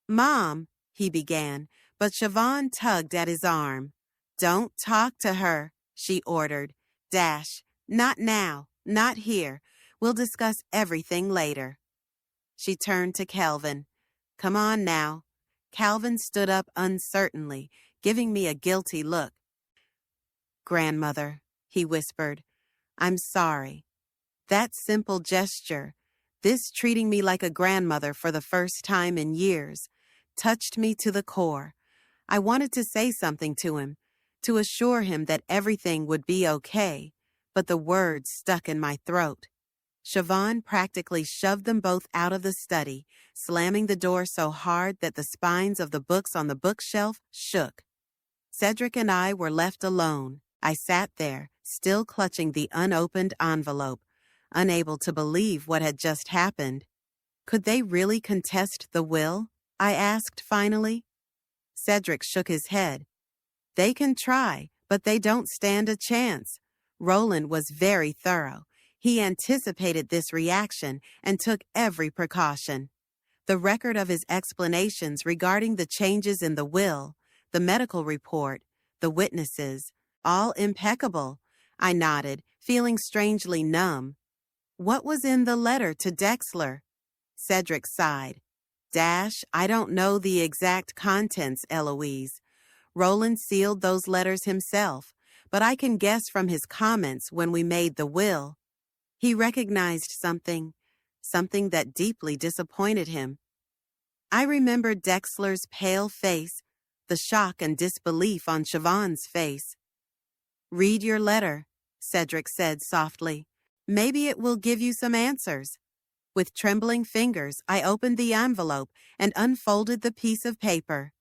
"Mom," he began, but Siobhan tugged at his arm. "Don't talk to her," she ordered. "Not now, not here. We'll discuss everything later." She turned to Calvin. "Come on now." Calvin stood up uncertainly, giving me a guilty look. "Grandmother," he whispered, "I'm sorry." That simple gesture, this treating me like a grandmother for the first time in years, touched me to the core. I wanted to say something to him, to assure him that everything would be okay, but the words stuck in my throat. Siobhan practically shoved them both out of the study, slamming the door so hard that the spines of the books on the bookshelf shook. Cedric and I were left alone. I sat there, still clutching the unopened envelope, unable to believe what had just happened. Could they really contest the will? I asked finally. Cedric shook his head. "They can try, but they don't stand a chance." Roland was very thorough. He anticipated this reaction and took every precaution. The record of his explanations regarding the changes in the will, the medical report, the witnesses, all impeccable. I nodded, feeling strangely numb. "What was in the letter to Dexler?" Cedric sighed. I don't know the exact contents, Eloise. Roland sealed those letters himself, but I can guess from his comments when we made the will. He recognized something that deeply disappointed him. I remembered Dexler's pale face, the shock and disbelief on Siobhan's face. "Read your letter," Cedric said softly. "Maybe it will give you some answers." With trembling fingers, I opened the envelope and unfolded the piece of paper.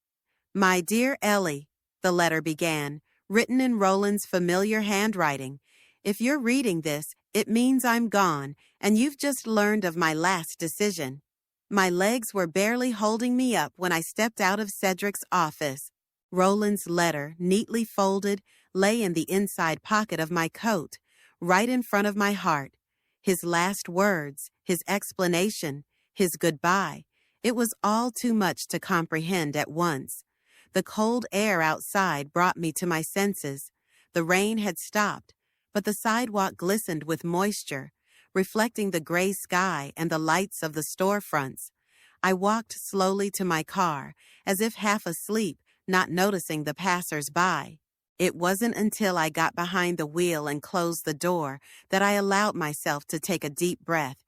"My dear Ellie," the letter began, written in Roland's familiar handwriting. "If you're reading this, it means I'm gone, and you've just learned of my last decision. My legs were barely holding me up when I stepped out of Cedric's office. Roland's letter, neatly folded, lay in the inside pocket of my coat, right in front of my heart. His last words, his explanation, his goodbye. It was all too much to comprehend at once. The cold air outside brought me to my senses. The rain had stopped, but the sidewalk glistened with moisture, reflecting the gray sky and the lights of the storefronts. I walked slowly to my car, as if half asleep, not noticing the passers-by. It wasn't until I got behind the wheel and closed the door that I allowed myself to take a deep breath.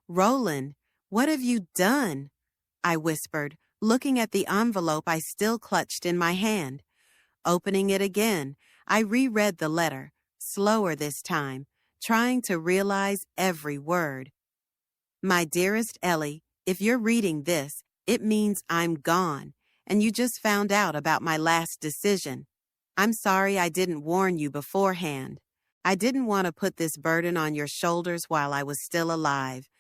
"Roland, what have you done?" I whispered, looking at the envelope I still clutched in my hand. Opening it again, I reread the letter, slower this time, trying to realize every word. "My dearest Ellie, if you're reading this, it means I'm gone, and you just found out about my last decision. I'm sorry I didn't warn you beforehand. I didn't want to put this burden on your shoulders while I was still alive.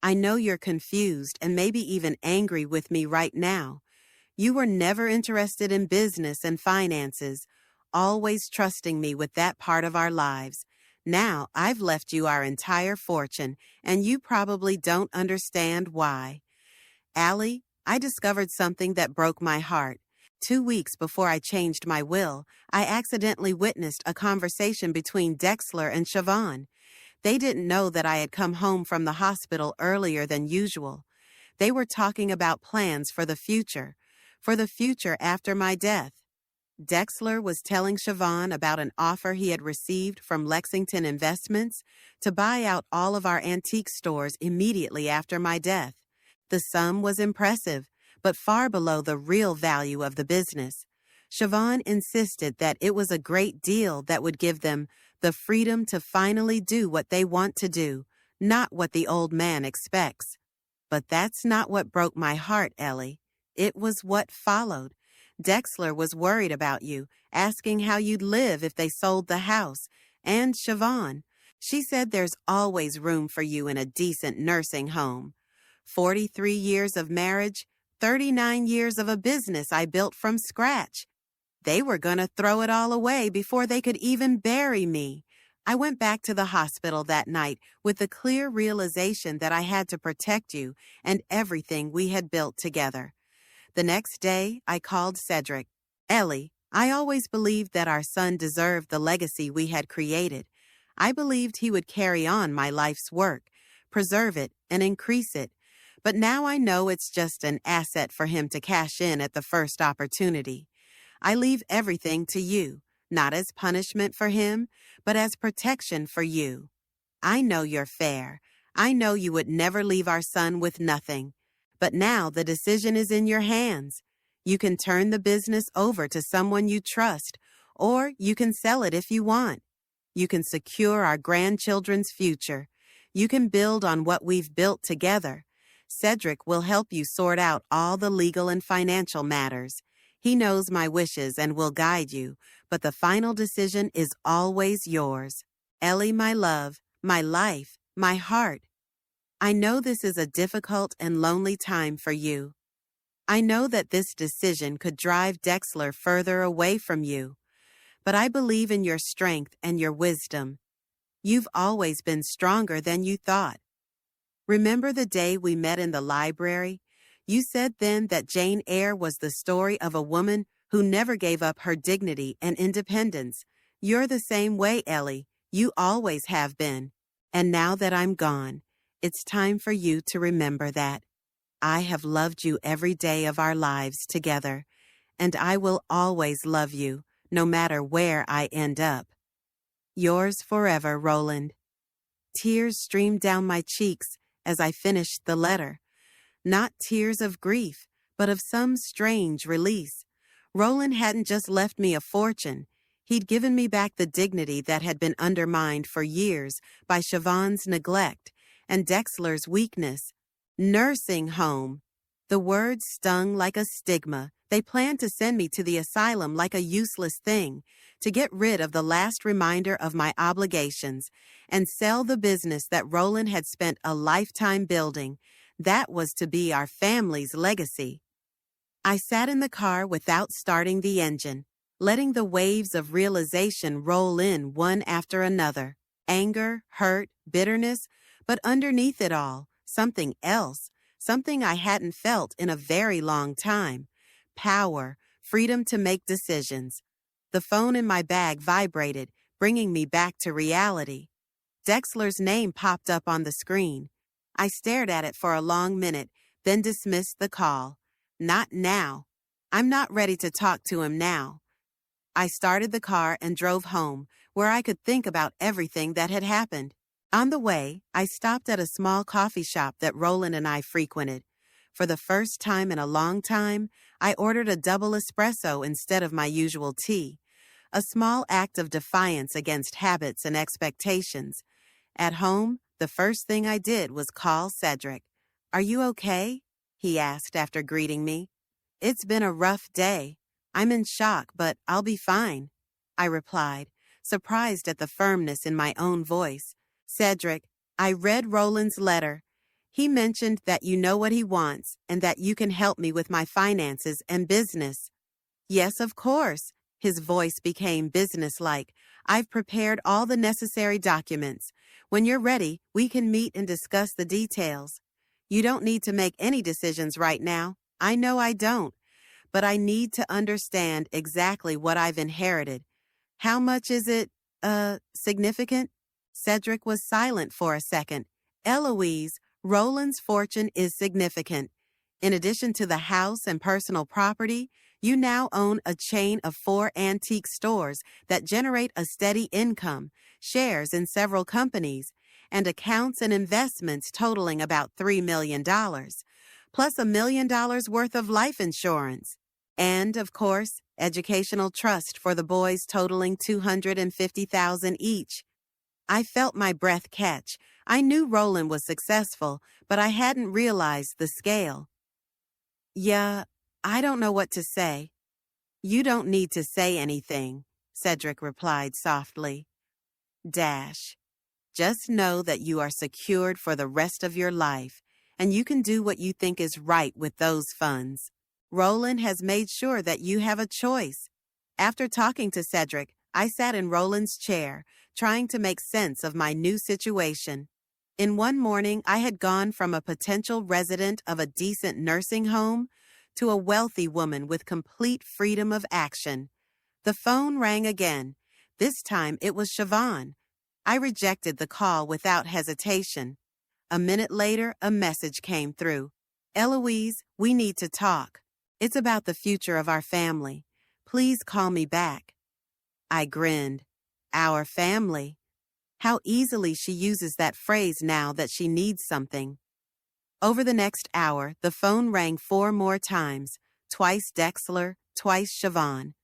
I know you're confused and maybe even angry with me right now. You were never interested in business and finances, always trusting me with that part of our lives. Now I've left you our entire fortune, and you probably don't understand why. Allie, I discovered something that broke my heart. 2 weeks before I changed my will, I accidentally witnessed a conversation between Dexler and Siobhan. They didn't know that I had come home from the hospital earlier than usual. They were talking about plans for the future after my death. Dexler was telling Siobhan about an offer he had received from Lexington Investments to buy out all of our antique stores immediately after my death. The sum was impressive, but far below the real value of the business. Siobhan insisted that it was a great deal that would give them the freedom to finally do what they want to do, not what the old man expects. But that's not what broke my heart, Ellie. It was what followed. Dexler was worried about you, asking how you'd live if they sold the house. And Siobhan, she said there's always room for you in a decent nursing home. 43 years of marriage, 39 years of a business I built from scratch. They were going to throw it all away before they could even bury me. I went back to the hospital that night with the clear realization that I had to protect you and everything we had built together. The next day, I called Cedric. "Ellie, I always believed that our son deserved the legacy we had created. I believed he would carry on my life's work, preserve it, and increase it. But now I know it's just an asset for him to cash in at the first opportunity. I leave everything to you, not as punishment for him, but as protection for you. I know you're fair. I know you would never leave our son with nothing. But now the decision is in your hands. You can turn the business over to someone you trust, or you can sell it if you want. You can secure our grandchildren's future. You can build on what we've built together. Cedric will help you sort out all the legal and financial matters. He knows my wishes and will guide you, but the final decision is always yours. Ellie, my love, my life, my heart. I know this is a difficult and lonely time for you. I know that this decision could drive Dexler further away from you, but I believe in your strength and your wisdom. You've always been stronger than you thought. Remember the day we met in the library? You said then that Jane Eyre was the story of a woman who never gave up her dignity and independence. You're the same way, Ellie. You always have been. And now that I'm gone, it's time for you to remember that. I have loved you every day of our lives together, and I will always love you, no matter where I end up. Yours forever, Roland. Tears streamed down my cheeks as I finished the letter. Not tears of grief, but of some strange release. Roland hadn't just left me a fortune. He'd given me back the dignity that had been undermined for years by Siobhan's neglect and Dexler's weakness. Nursing home. The words stung like a stigma. They planned to send me to the asylum like a useless thing, to get rid of the last reminder of my obligations, and sell the business that Roland had spent a lifetime building. That was to be our family's legacy. I sat in the car without starting the engine, letting the waves of realization roll in one after another. Anger, hurt, bitterness, but underneath it all, something else, something I hadn't felt in a very long time. Power, freedom to make decisions. The phone in my bag vibrated, bringing me back to reality. Dexler's name popped up on the screen. I stared at it for a long minute, then dismissed the call. Not now. I'm not ready to talk to him now. I started the car and drove home, where I could think about everything that had happened. On the way, I stopped at a small coffee shop that Roland and I frequented. For the first time in a long time, I ordered a double espresso instead of my usual tea, a small act of defiance against habits and expectations. At home, the first thing I did was call Cedric. "Are you okay?" he asked after greeting me. "It's been a rough day. I'm in shock, but I'll be fine," I replied, surprised at the firmness in my own voice. "Cedric, I read Roland's letter. He mentioned that you know what he wants and that you can help me with my finances and business." "Yes, of course." His voice became businesslike. "I've prepared all the necessary documents. When you're ready, we can meet and discuss the details. You don't need to make any decisions right now. I know I don't. But I need to understand exactly what I've inherited. How much is it, significant?" Cedric was silent for a second. "Eloise, Roland's fortune is significant. In addition to the house and personal property, you now own a chain of 4 antique stores that generate a steady income, shares in several companies, and accounts and investments totaling about $3 million, plus $1 million worth of life insurance. And, of course, educational trust for the boys totaling $250,000 each." I felt my breath catch. I knew Roland was successful, but I hadn't realized the scale. "Yeah, I don't know what to say." "You don't need to say anything," Cedric replied softly. Just know that you are secured for the rest of your life, and you can do what you think is right with those funds. Roland has made sure that you have a choice. After talking to Cedric, I sat in Roland's chair, trying to make sense of my new situation. In one morning, I had gone from a potential resident of a decent nursing home to a wealthy woman with complete freedom of action. The phone rang again. This time it was Siobhan. I rejected the call without hesitation. A minute later, a message came through. "Eloise, we need to talk. It's about the future of our family. Please call me back." I grinned. Our family. How easily she uses that phrase now that she needs something. Over the next hour, the phone rang 4 more times, twice Dexler, twice Siobhan.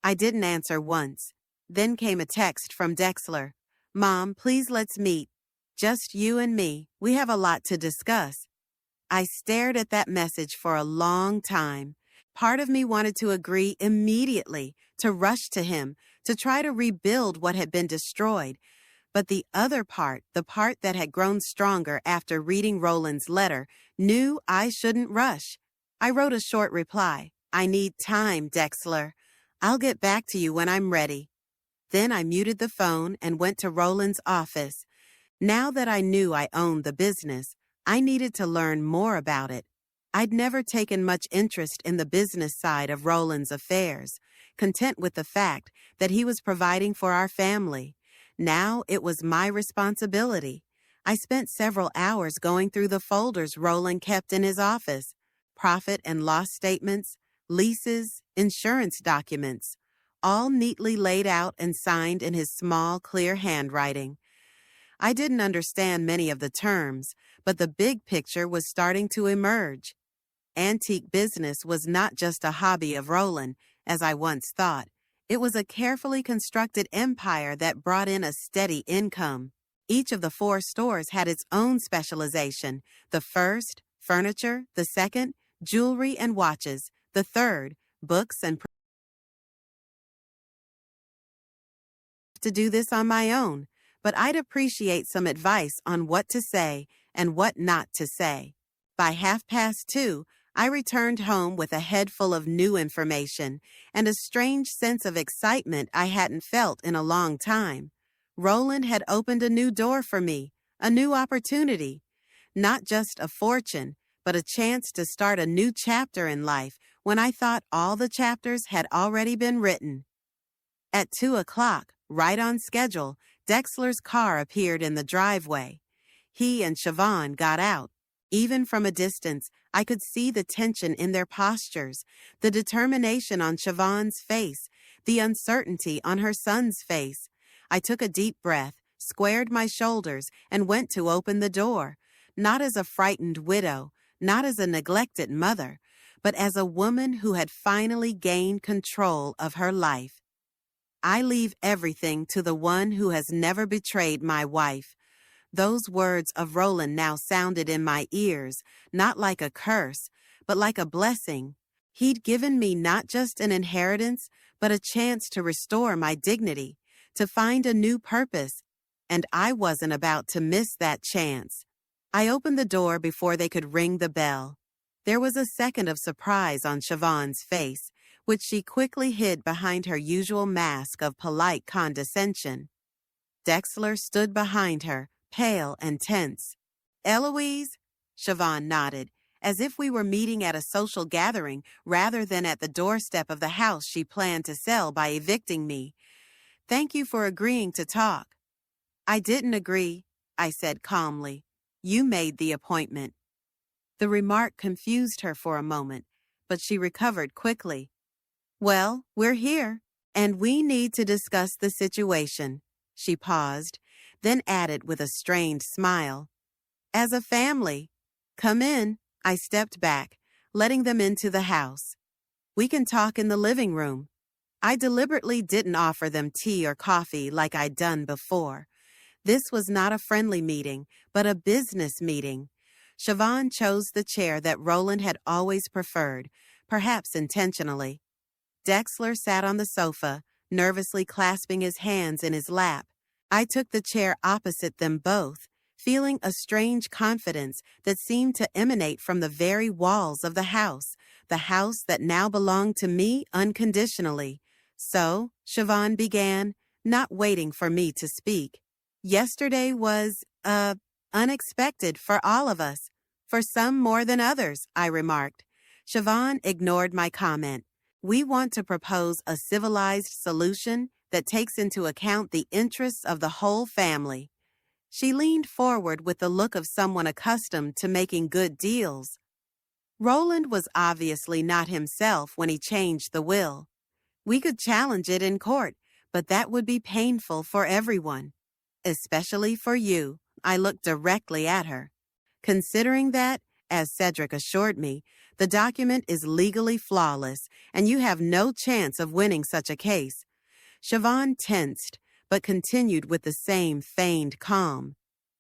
I didn't answer once. Then came a text from Dexler. "Mom, please let's meet. Just you and me. We have a lot to discuss." I stared at that message for a long time. Part of me wanted to agree immediately, to rush to him, to try to rebuild what had been destroyed. But the other part, the part that had grown stronger after reading Roland's letter, knew I shouldn't rush. I wrote a short reply. "I need time, Dexler. I'll get back to you when I'm ready." Then I muted the phone and went to Roland's office. Now that I knew I owned the business, I needed to learn more about it. I'd never taken much interest in the business side of Roland's affairs, content with the fact that he was providing for our family. Now it was my responsibility. I spent several hours going through the folders Roland kept in his office: profit and loss statements, leases, insurance documents, all neatly laid out and signed in his small, clear handwriting. I didn't understand many of the terms, but the big picture was starting to emerge. Antique business was not just a hobby of Roland, as I once thought. It was a carefully constructed empire that brought in a steady income. Each of the 4 stores had its own specialization. The first, furniture; the second, jewelry and watches; the third, books and to do this on my own, but I'd appreciate some advice on what to say and what not to say. By 2:30, I returned home with a head full of new information and a strange sense of excitement I hadn't felt in a long time. Roland had opened a new door for me, a new opportunity. Not just a fortune, but a chance to start a new chapter in life when I thought all the chapters had already been written. At 2:00, right on schedule, Dexler's car appeared in the driveway. He and Siobhan got out. Even from a distance, I could see the tension in their postures, the determination on Siobhan's face, the uncertainty on her son's face. I took a deep breath, squared my shoulders, and went to open the door, not as a frightened widow, not as a neglected mother, but as a woman who had finally gained control of her life. I leave everything to the one who has never betrayed my wife. Those words of Roland now sounded in my ears, not like a curse, but like a blessing. He'd given me not just an inheritance, but a chance to restore my dignity, to find a new purpose, and I wasn't about to miss that chance. I opened the door before they could ring the bell. There was a second of surprise on Siobhan's face, which she quickly hid behind her usual mask of polite condescension. Dexler stood behind her, pale and tense. "Eloise?" Siobhan nodded, as if we were meeting at a social gathering rather than at the doorstep of the house she planned to sell by evicting me. "Thank you for agreeing to talk." "I didn't agree," I said calmly. "You made the appointment." The remark confused her for a moment, but she recovered quickly. "Well, we're here, and we need to discuss the situation." She paused, then added with a strained smile, "As a family. Come in." I stepped back, letting them into the house. "We can talk in the living room." I deliberately didn't offer them tea or coffee like I'd done before. This was not a friendly meeting, but a business meeting. Siobhan chose the chair that Roland had always preferred, perhaps intentionally. Dexler sat on the sofa, nervously clasping his hands in his lap. I took the chair opposite them both, feeling a strange confidence that seemed to emanate from the very walls of the house that now belonged to me unconditionally. "So," Siobhan began, not waiting for me to speak, "yesterday was, unexpected for all of us. For some more than others," I remarked. Siobhan ignored my comment. "We want to propose a civilized solution that takes into account the interests of the whole family." She leaned forward with the look of someone accustomed to making good deals. Roland was obviously not himself when he changed the will. We could challenge it in court, but that would be painful for everyone. "Especially for you." I looked directly at her. "Considering that, as Cedric assured me, the document is legally flawless, and you have no chance of winning such a case." Siobhan tensed, but continued with the same feigned calm.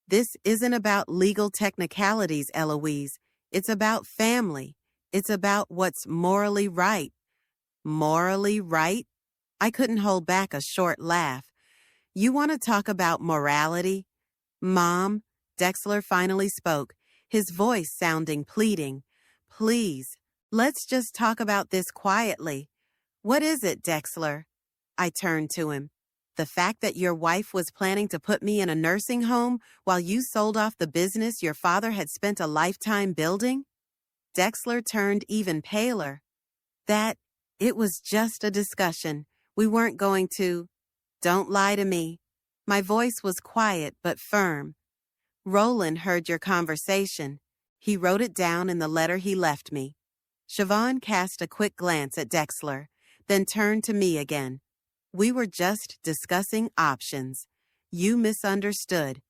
"This isn't about legal technicalities, Eloise. It's about family. It's about what's morally right." "Morally right?" I couldn't hold back a short laugh. "You want to talk about morality?" "Mom," Dexler finally spoke, his voice sounding pleading. "Please, let's just talk about this quietly." "What is it, Dexler?" I turned to him. "The fact that your wife was planning to put me in a nursing home while you sold off the business your father had spent a lifetime building?" Dexler turned even paler. It was just a discussion. We weren't going to—" "Don't lie to me." My voice was quiet but firm. "Roland heard your conversation. He wrote it down in the letter he left me." Siobhan cast a quick glance at Dexler, then turned to me again. "We were just discussing options. You misunderstood."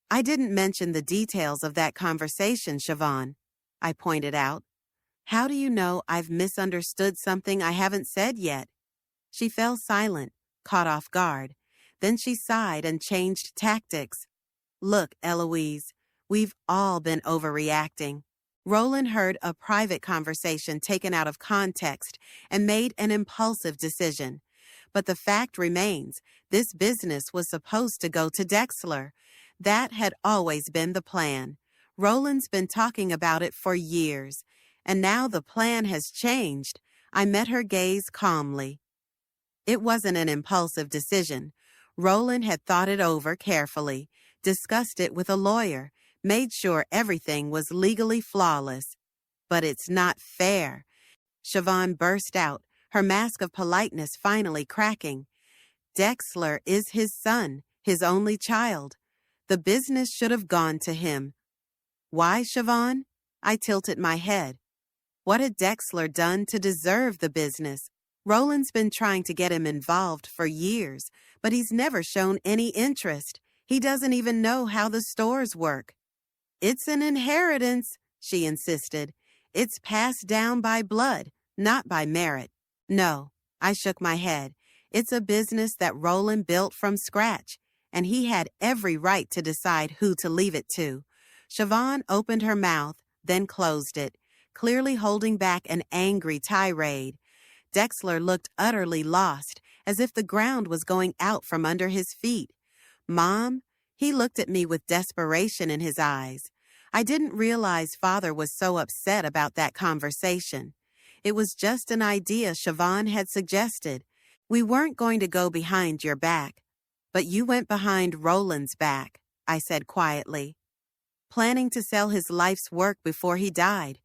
"I didn't mention the details of that conversation, Siobhan," I pointed out. "How do you know I've misunderstood something I haven't said yet?" She fell silent, caught off guard. Then she sighed and changed tactics. "Look, Eloise, we've all been overreacting. Roland heard a private conversation taken out of context and made an impulsive decision. But the fact remains, this business was supposed to go to Dexler. That had always been the plan. Roland's been talking about it for years. And now the plan has changed." I met her gaze calmly. "It wasn't an impulsive decision. Roland had thought it over carefully, discussed it with a lawyer, made sure everything was legally flawless. But it's not fair." Siobhan burst out, her mask of politeness finally cracking. "Dexler is his son, his only child. The business should have gone to him." "Why, Siobhan?" I tilted my head. What had Dexler done to deserve the business? Roland's been trying to get him involved for years, but he's never shown any interest. He doesn't even know how the stores work. It's an inheritance, she insisted. It's passed down by blood, not by merit. No, I shook my head. It's a business that Roland built from scratch, and he had every right to decide who to leave it to. Siobhan opened her mouth, then closed it, clearly holding back an angry tirade. Dexler looked utterly lost, as if the ground was going out from under his feet. Mom? He looked at me with desperation in his eyes. I didn't realize Father was so upset about that conversation. It was just an idea Siobhan had suggested. We weren't going to go behind your back. But you went behind Roland's back, I said quietly. Planning to sell his life's work before he died.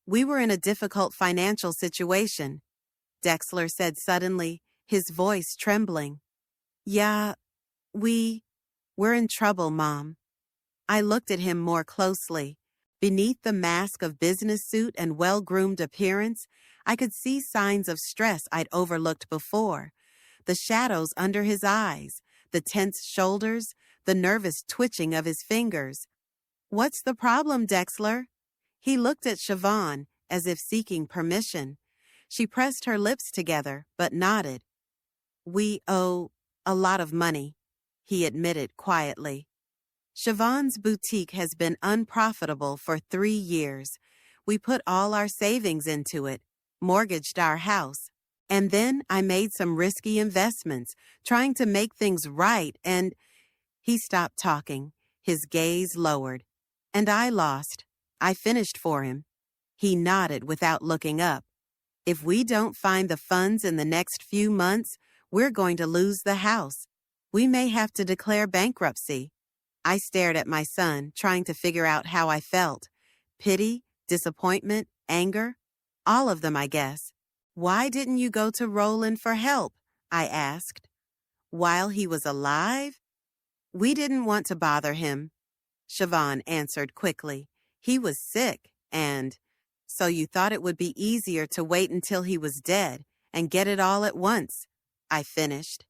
We were in a difficult financial situation, Dexler said suddenly, his voice trembling. Yeah, we're in trouble, Mom. I looked at him more closely. Beneath the mask of business suit and well-groomed appearance, I could see signs of stress I'd overlooked before. The shadows under his eyes, the tense shoulders, the nervous twitching of his fingers. What's the problem, Dexler? He looked at Siobhan as if seeking permission. She pressed her lips together, but nodded. We owe a lot of money, he admitted quietly. Siobhan's boutique has been unprofitable for 3 years. We put all our savings into it, mortgaged our house, and then I made some risky investments, trying to make things right, and he stopped talking, his gaze lowered. And I lost. I finished for him. He nodded without looking up. If we don't find the funds in the next few months, we're going to lose the house. We may have to declare bankruptcy. I stared at my son, trying to figure out how I felt. Pity, disappointment, anger? All of them, I guess. Why didn't you go to Roland for help? I asked. While he was alive? We didn't want to bother him, Siobhan answered quickly. He was sick, and so you thought it would be easier to wait until he was dead and get it all at once, I finished.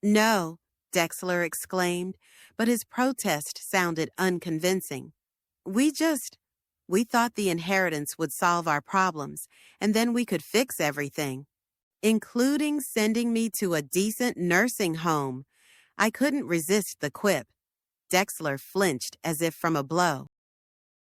No, Dexler exclaimed, but his protest sounded unconvincing. We thought the inheritance would solve our problems, and then we could fix everything, including sending me to a decent nursing home. I couldn't resist the quip. Dexler flinched as if from a blow.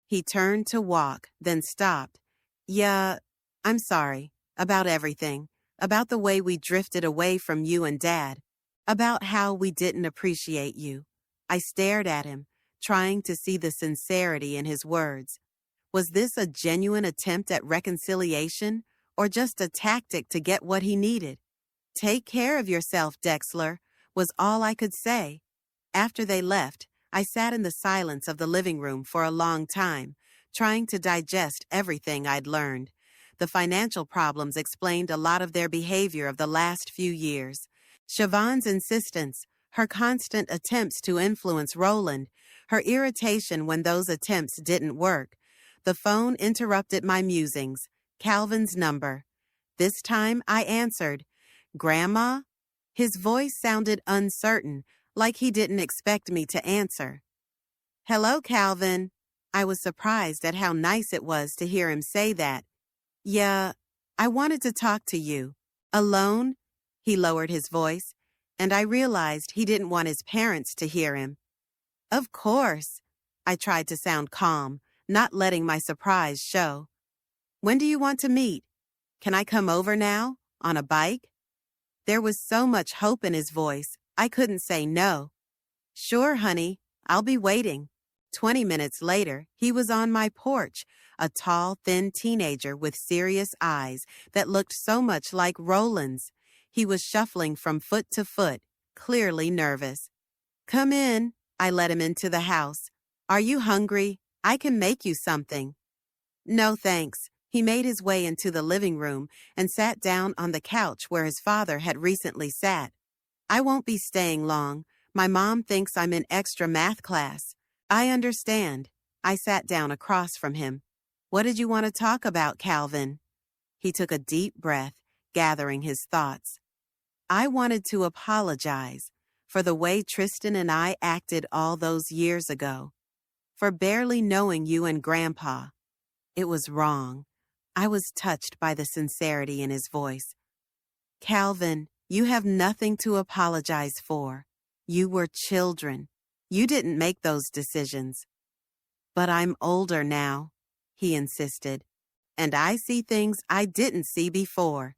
He turned to walk, then stopped. Yeah, I'm sorry. About everything. About the way we drifted away from you and Dad. About how we didn't appreciate you. I stared at him, trying to see the sincerity in his words. Was this a genuine attempt at reconciliation, or just a tactic to get what he needed? Take care of yourself, Dexler, was all I could say. After they left, I sat in the silence of the living room for a long time, trying to digest everything I'd learned. The financial problems explained a lot of their behavior of the last few years. Siobhan's insistence, her constant attempts to influence Roland, her irritation when those attempts didn't work. The phone interrupted my musings. Calvin's number. This time I answered. Grandma? His voice sounded uncertain, like he didn't expect me to answer. Hello, Calvin. I was surprised at how nice it was to hear him say that. Yeah, I wanted to talk to you. Alone? He lowered his voice, and I realized he didn't want his parents to hear him. Of course. I tried to sound calm, not letting my surprise show. When do you want to meet? Can I come over now? On a bike? There was so much hope in his voice, I couldn't say no. Sure, honey, I'll be waiting. 20 minutes later, he was on my porch, a tall, thin teenager with serious eyes that looked so much like Roland's. He was shuffling from foot to foot, clearly nervous. Come in, I let him into the house. Are you hungry? I can make you something. No, thanks. He made his way into the living room and sat down on the couch where his father had recently sat. I won't be staying long. My mom thinks I'm in extra math class. I understand. I sat down across from him. What did you want to talk about, Calvin? He took a deep breath, gathering his thoughts. I wanted to apologize for the way Tristan and I acted all those years ago, for barely knowing you and Grandpa. It was wrong. I was touched by the sincerity in his voice. Calvin, you have nothing to apologize for. You were children. You didn't make those decisions. But I'm older now, he insisted, and I see things I didn't see before.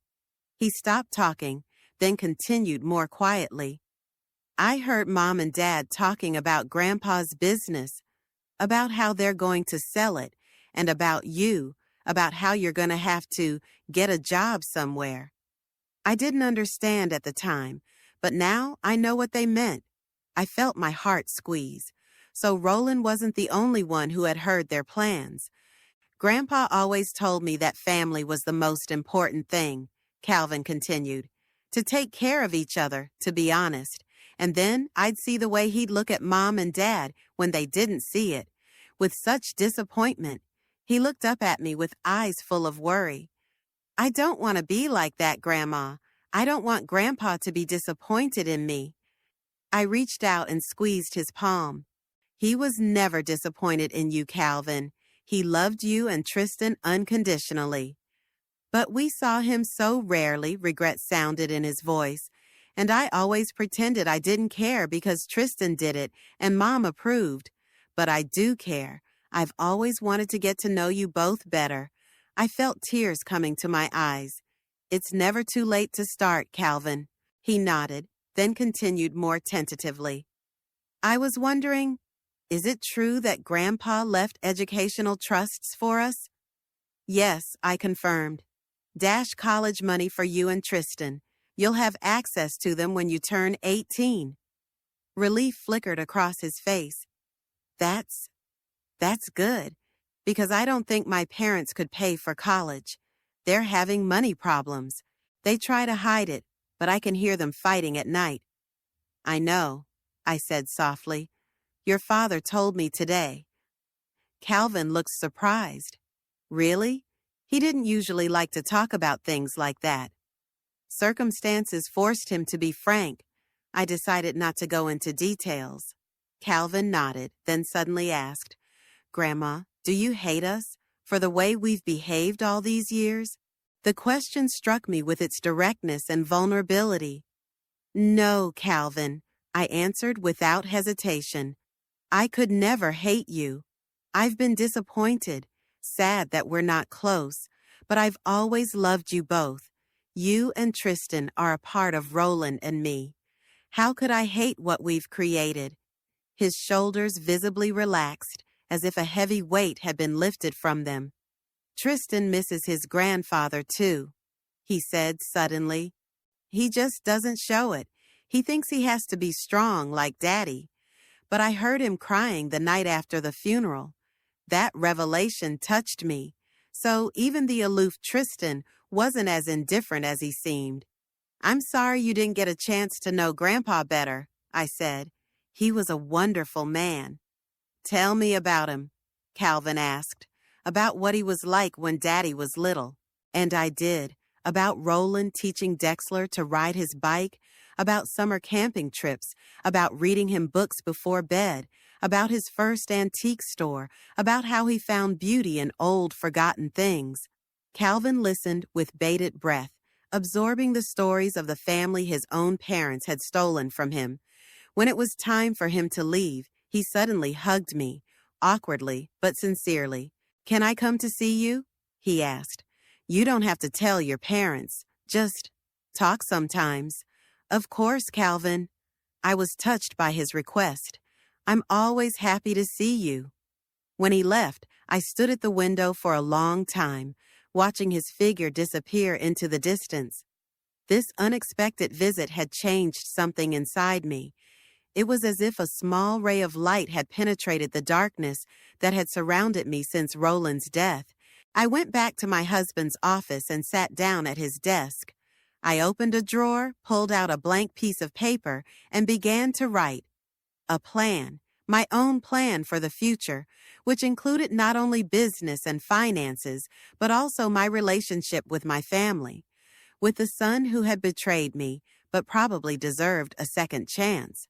He stopped talking, then continued more quietly. I heard Mom and Dad talking about Grandpa's business, about how they're going to sell it, and about you, about how you're going to have to get a job somewhere. I didn't understand at the time, but now I know what they meant. I felt my heart squeeze. So Roland wasn't the only one who had heard their plans. Grandpa always told me that family was the most important thing, Calvin continued. To take care of each other, to be honest. And then I'd see the way he'd look at Mom and Dad when they didn't see it, with such disappointment. He looked up at me with eyes full of worry. I don't want to be like that, Grandma. I don't want Grandpa to be disappointed in me. I reached out and squeezed his palm. He was never disappointed in you, Calvin. He loved you and Tristan unconditionally. But we saw him so rarely, regret sounded in his voice, and I always pretended I didn't care because Tristan did it and Mom approved. But I do care. I've always wanted to get to know you both better. I felt tears coming to my eyes. It's never too late to start, Calvin. He nodded, then continued more tentatively. I was wondering, is it true that Grandpa left educational trusts for us? Yes, I confirmed. Dash college money for you and Tristan. You'll have access to them when you turn 18. Relief flickered across his face. That's good, because I don't think my parents could pay for college. They're having money problems. They try to hide it, but I can hear them fighting at night. I know, I said softly. Your father told me today. Calvin looked surprised. Really? He didn't usually like to talk about things like that. Circumstances forced him to be frank. I decided not to go into details. Calvin nodded, then suddenly asked, Grandma, do you hate us for the way we've behaved all these years? The question struck me with its directness and vulnerability. No, Calvin, I answered without hesitation. I could never hate you. I've been disappointed, sad that we're not close, but I've always loved you both. You and Tristan are a part of Roland and me. How could I hate what we've created? His shoulders visibly relaxed, as if a heavy weight had been lifted from them. Tristan misses his grandfather, too, he said suddenly. He just doesn't show it. He thinks he has to be strong like Daddy. But I heard him crying the night after the funeral. That revelation touched me. So even the aloof Tristan wasn't as indifferent as he seemed. I'm sorry you didn't get a chance to know Grandpa better, I said. He was a wonderful man. Tell me about him, Calvin asked, about what he was like when Daddy was little. And I did, about Roland teaching Dexler to ride his bike, about summer camping trips, about reading him books before bed, about his first antique store, about how he found beauty in old, forgotten things. Calvin listened with bated breath, absorbing the stories of the family his own parents had stolen from him. When it was time for him to leave, he suddenly hugged me, awkwardly but sincerely. Can I come to see you? He asked. You don't have to tell your parents. Just talk sometimes. Of course, Calvin. I was touched by his request. I'm always happy to see you. When he left, I stood at the window for a long time, watching his figure disappear into the distance. This unexpected visit had changed something inside me. It was as if a small ray of light had penetrated the darkness that had surrounded me since Roland's death. I went back to my husband's office and sat down at his desk. I opened a drawer, pulled out a blank piece of paper, and began to write. A plan, my own plan for the future, which included not only business and finances, but also my relationship with my family. with the son who had betrayed me, but probably deserved a second chance,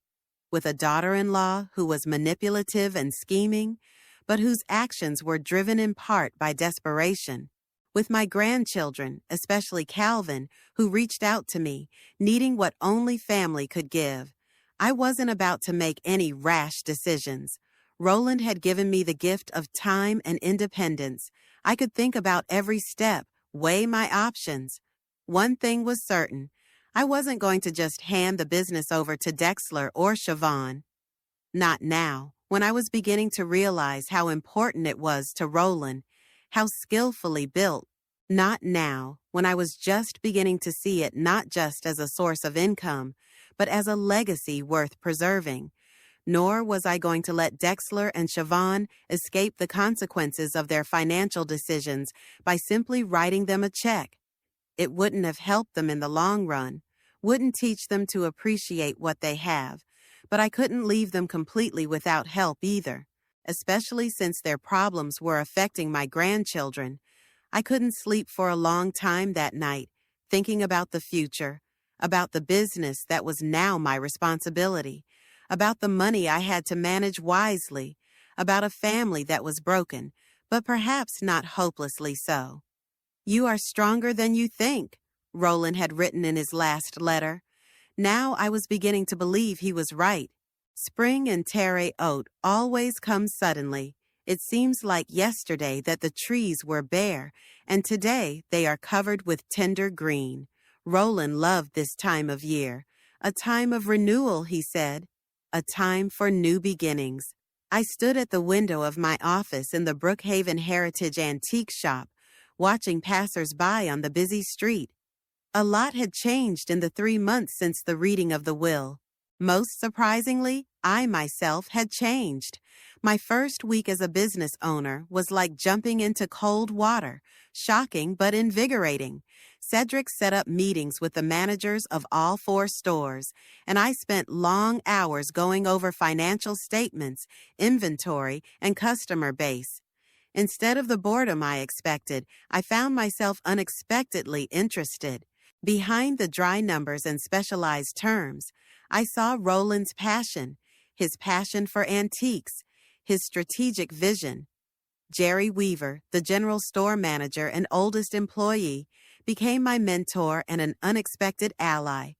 with a daughter-in-law who was manipulative and scheming, but whose actions were driven in part by desperation, with my grandchildren, especially Calvin, who reached out to me, needing what only family could give. I wasn't about to make any rash decisions. Roland had given me the gift of time and independence. I could think about every step, weigh my options. One thing was certain. I wasn't going to just hand the business over to Dexler or Siobhan. Not now, when I was beginning to realize how important it was to Roland, how skillfully built. Not now, when I was just beginning to see it not just as a source of income, but as a legacy worth preserving. Nor was I going to let Dexler and Siobhan escape the consequences of their financial decisions by simply writing them a check. It wouldn't have helped them in the long run, wouldn't teach them to appreciate what they have, but I couldn't leave them completely without help either, especially since their problems were affecting my grandchildren. I couldn't sleep for a long time that night, thinking about the future, about the business that was now my responsibility, about the money I had to manage wisely, about a family that was broken, but perhaps not hopelessly so. "You are stronger than you think," Roland had written in his last letter. Now I was beginning to believe he was right. Spring and terre haute always comes suddenly. It seems like yesterday that the trees were bare, and today they are covered with tender green. Roland loved this time of year. A time of renewal, he said. A time for new beginnings. I stood at the window of my office in the Brookhaven Heritage Antique Shop, watching passers-by on the busy street. A lot had changed in the 3 months since the reading of the will. Most surprisingly, I myself had changed. My first week as a business owner was like jumping into cold water, shocking but invigorating. Cedric set up meetings with the managers of all 4 stores, and I spent long hours going over financial statements, inventory, and customer base. Instead of the boredom I expected, I found myself unexpectedly interested. Behind the dry numbers and specialized terms, I saw Roland's passion, his passion for antiques, his strategic vision. Jerry Weaver, the general store manager and oldest employee, became my mentor and an unexpected ally.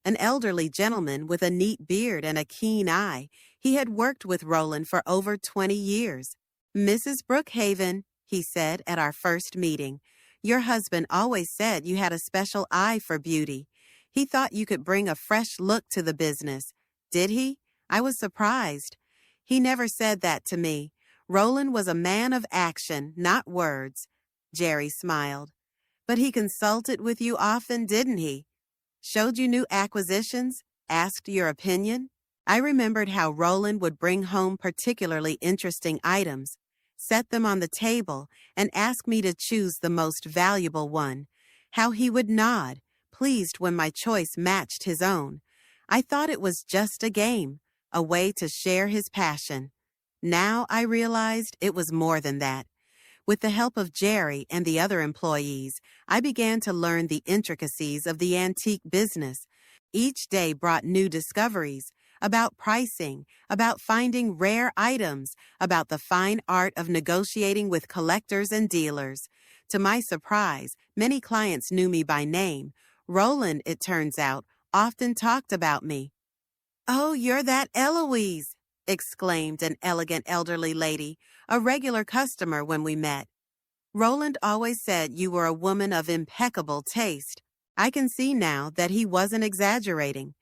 An elderly gentleman with a neat beard and a keen eye, he had worked with Roland for over 20 years. "Mrs. Brookhaven," he said at our first meeting, "your husband always said you had a special eye for beauty. He thought you could bring a fresh look to the business. Did he?" I was surprised. "He never said that to me. Roland was a man of action, not words." Jerry smiled. "But he consulted with you often, didn't he? Showed you new acquisitions? Asked your opinion?" I remembered how Roland would bring home particularly interesting items, set them on the table, and ask me to choose the most valuable one. How he would nod, pleased when my choice matched his own. I thought it was just a game, a way to share his passion. Now I realized it was more than that. With the help of Jerry and the other employees, I began to learn the intricacies of the antique business. Each day brought new discoveries about pricing, about finding rare items, about the fine art of negotiating with collectors and dealers. To my surprise, many clients knew me by name. Roland, it turns out, often talked about me. "Oh, you're that Eloise," exclaimed an elegant elderly lady, a regular customer when we met. "Roland always said you were a woman of impeccable taste." I can see now that he wasn't exaggerating.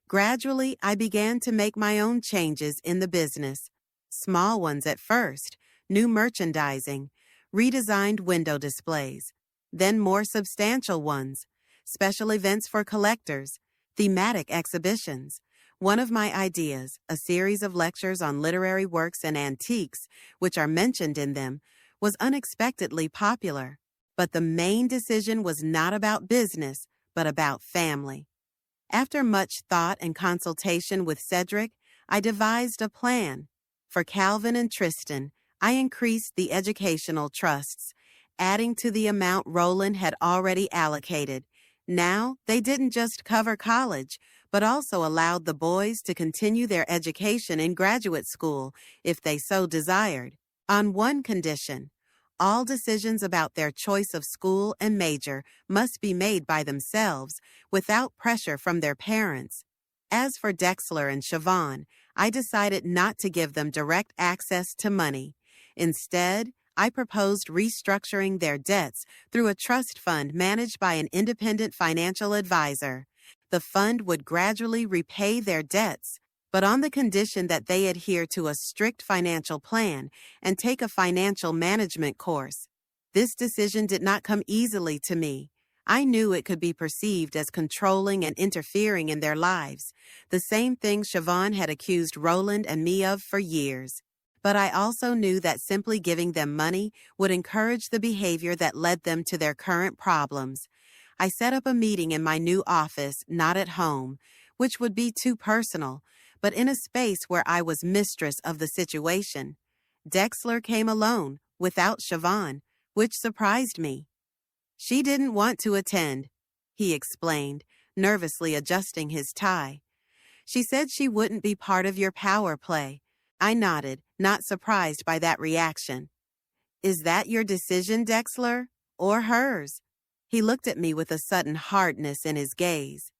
Gradually, I began to make my own changes in the business. Small ones at first, new merchandising, redesigned window displays, then more substantial ones, special events for collectors, thematic exhibitions. One of my ideas, a series of lectures on literary works and antiques, which are mentioned in them, was unexpectedly popular. But the main decision was not about business, but about family. After much thought and consultation with Cedric, I devised a plan. For Calvin and Tristan, I increased the educational trusts, adding to the amount Roland had already allocated. Now, they didn't just cover college, but also allowed the boys to continue their education in graduate school if they so desired, on one condition: all decisions about their choice of school and major must be made by themselves, without pressure from their parents. As for Dexler and Siobhan, I decided not to give them direct access to money. Instead, I proposed restructuring their debts through a trust fund managed by an independent financial advisor. The fund would gradually repay their debts, but on the condition that they adhere to a strict financial plan and take a financial management course. This decision did not come easily to me. I knew it could be perceived as controlling and interfering in their lives, the same thing Siobhan had accused Roland and me of for years. But I also knew that simply giving them money would encourage the behavior that led them to their current problems. I set up a meeting in my new office, not at home, which would be too personal, but in a space where I was mistress of the situation. Dexler came alone, without Siobhan, which surprised me. She didn't want to attend, he explained, nervously adjusting his tie. She said she wouldn't be part of your power play. I nodded, not surprised by that reaction. Is that your decision, Dexler, or hers? He looked at me with a sudden hardness in his gaze.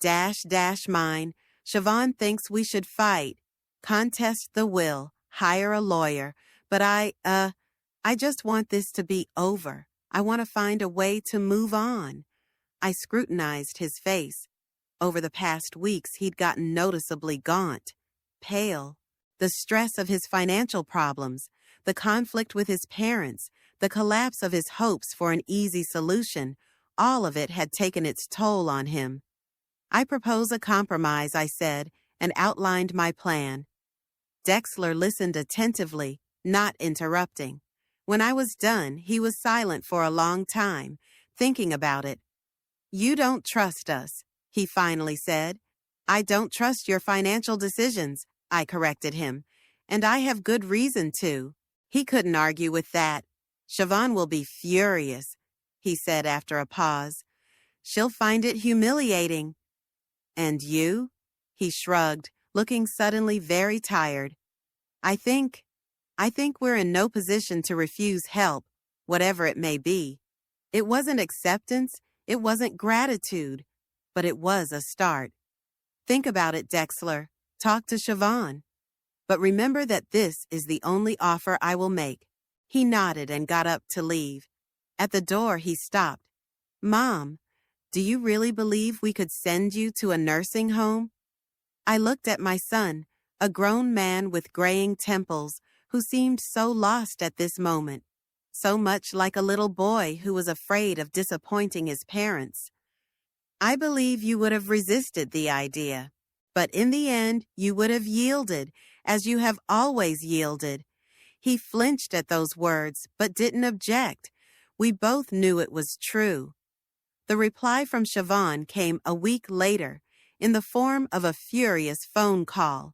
Mine. Siobhan thinks we should fight, contest the will, hire a lawyer, but I just want this to be over. I want to find a way to move on. I scrutinized his face. Over the past weeks, he'd gotten noticeably gaunt, pale. The stress of his financial problems, the conflict with his parents, the collapse of his hopes for an easy solution, all of it had taken its toll on him. I propose a compromise, I said, and outlined my plan. Dexler listened attentively, not interrupting. When I was done, he was silent for a long time, thinking about it. You don't trust us, he finally said. I don't trust your financial decisions, I corrected him, and I have good reason to. He couldn't argue with that. Siobhan will be furious, he said after a pause. She'll find it humiliating. And you? He shrugged, looking suddenly very tired. I think we're in no position to refuse help, whatever it may be. It wasn't acceptance, it wasn't gratitude, but it was a start. Think about it, Dexler. Talk to Siobhan. But remember that this is the only offer I will make. He nodded and got up to leave. At the door, he stopped. Mom, do you really believe we could send you to a nursing home? I looked at my son, a grown man with graying temples, who seemed so lost at this moment, so much like a little boy who was afraid of disappointing his parents. I believe you would have resisted the idea, but in the end you would have yielded, as you have always yielded. He flinched at those words, but didn't object. We both knew it was true. The reply from Siobhan came a week later, in the form of a furious phone call.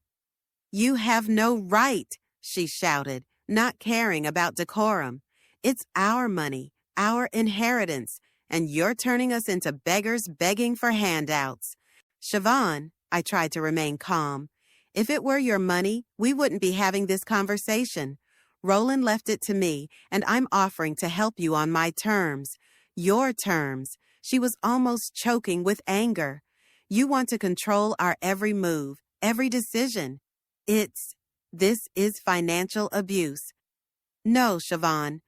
You have no right, she shouted, not caring about decorum. It's our money, our inheritance, and you're turning us into beggars begging for handouts. Siobhan, I tried to remain calm. If it were your money, we wouldn't be having this conversation. Roland left it to me, and I'm offering to help you on my terms. Your terms. She was almost choking with anger. You want to control our every move, every decision. This is financial abuse. No, Siobhan.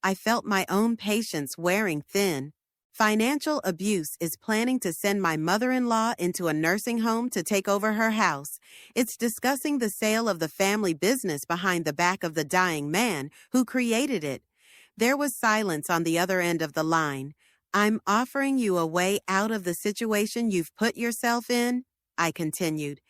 I felt my own patience wearing thin. Financial abuse is planning to send my mother-in-law into a nursing home to take over her house. It's discussing the sale of the family business behind the back of the dying man who created it. There was silence on the other end of the line. I'm offering you a way out of the situation you've put yourself in, I continued.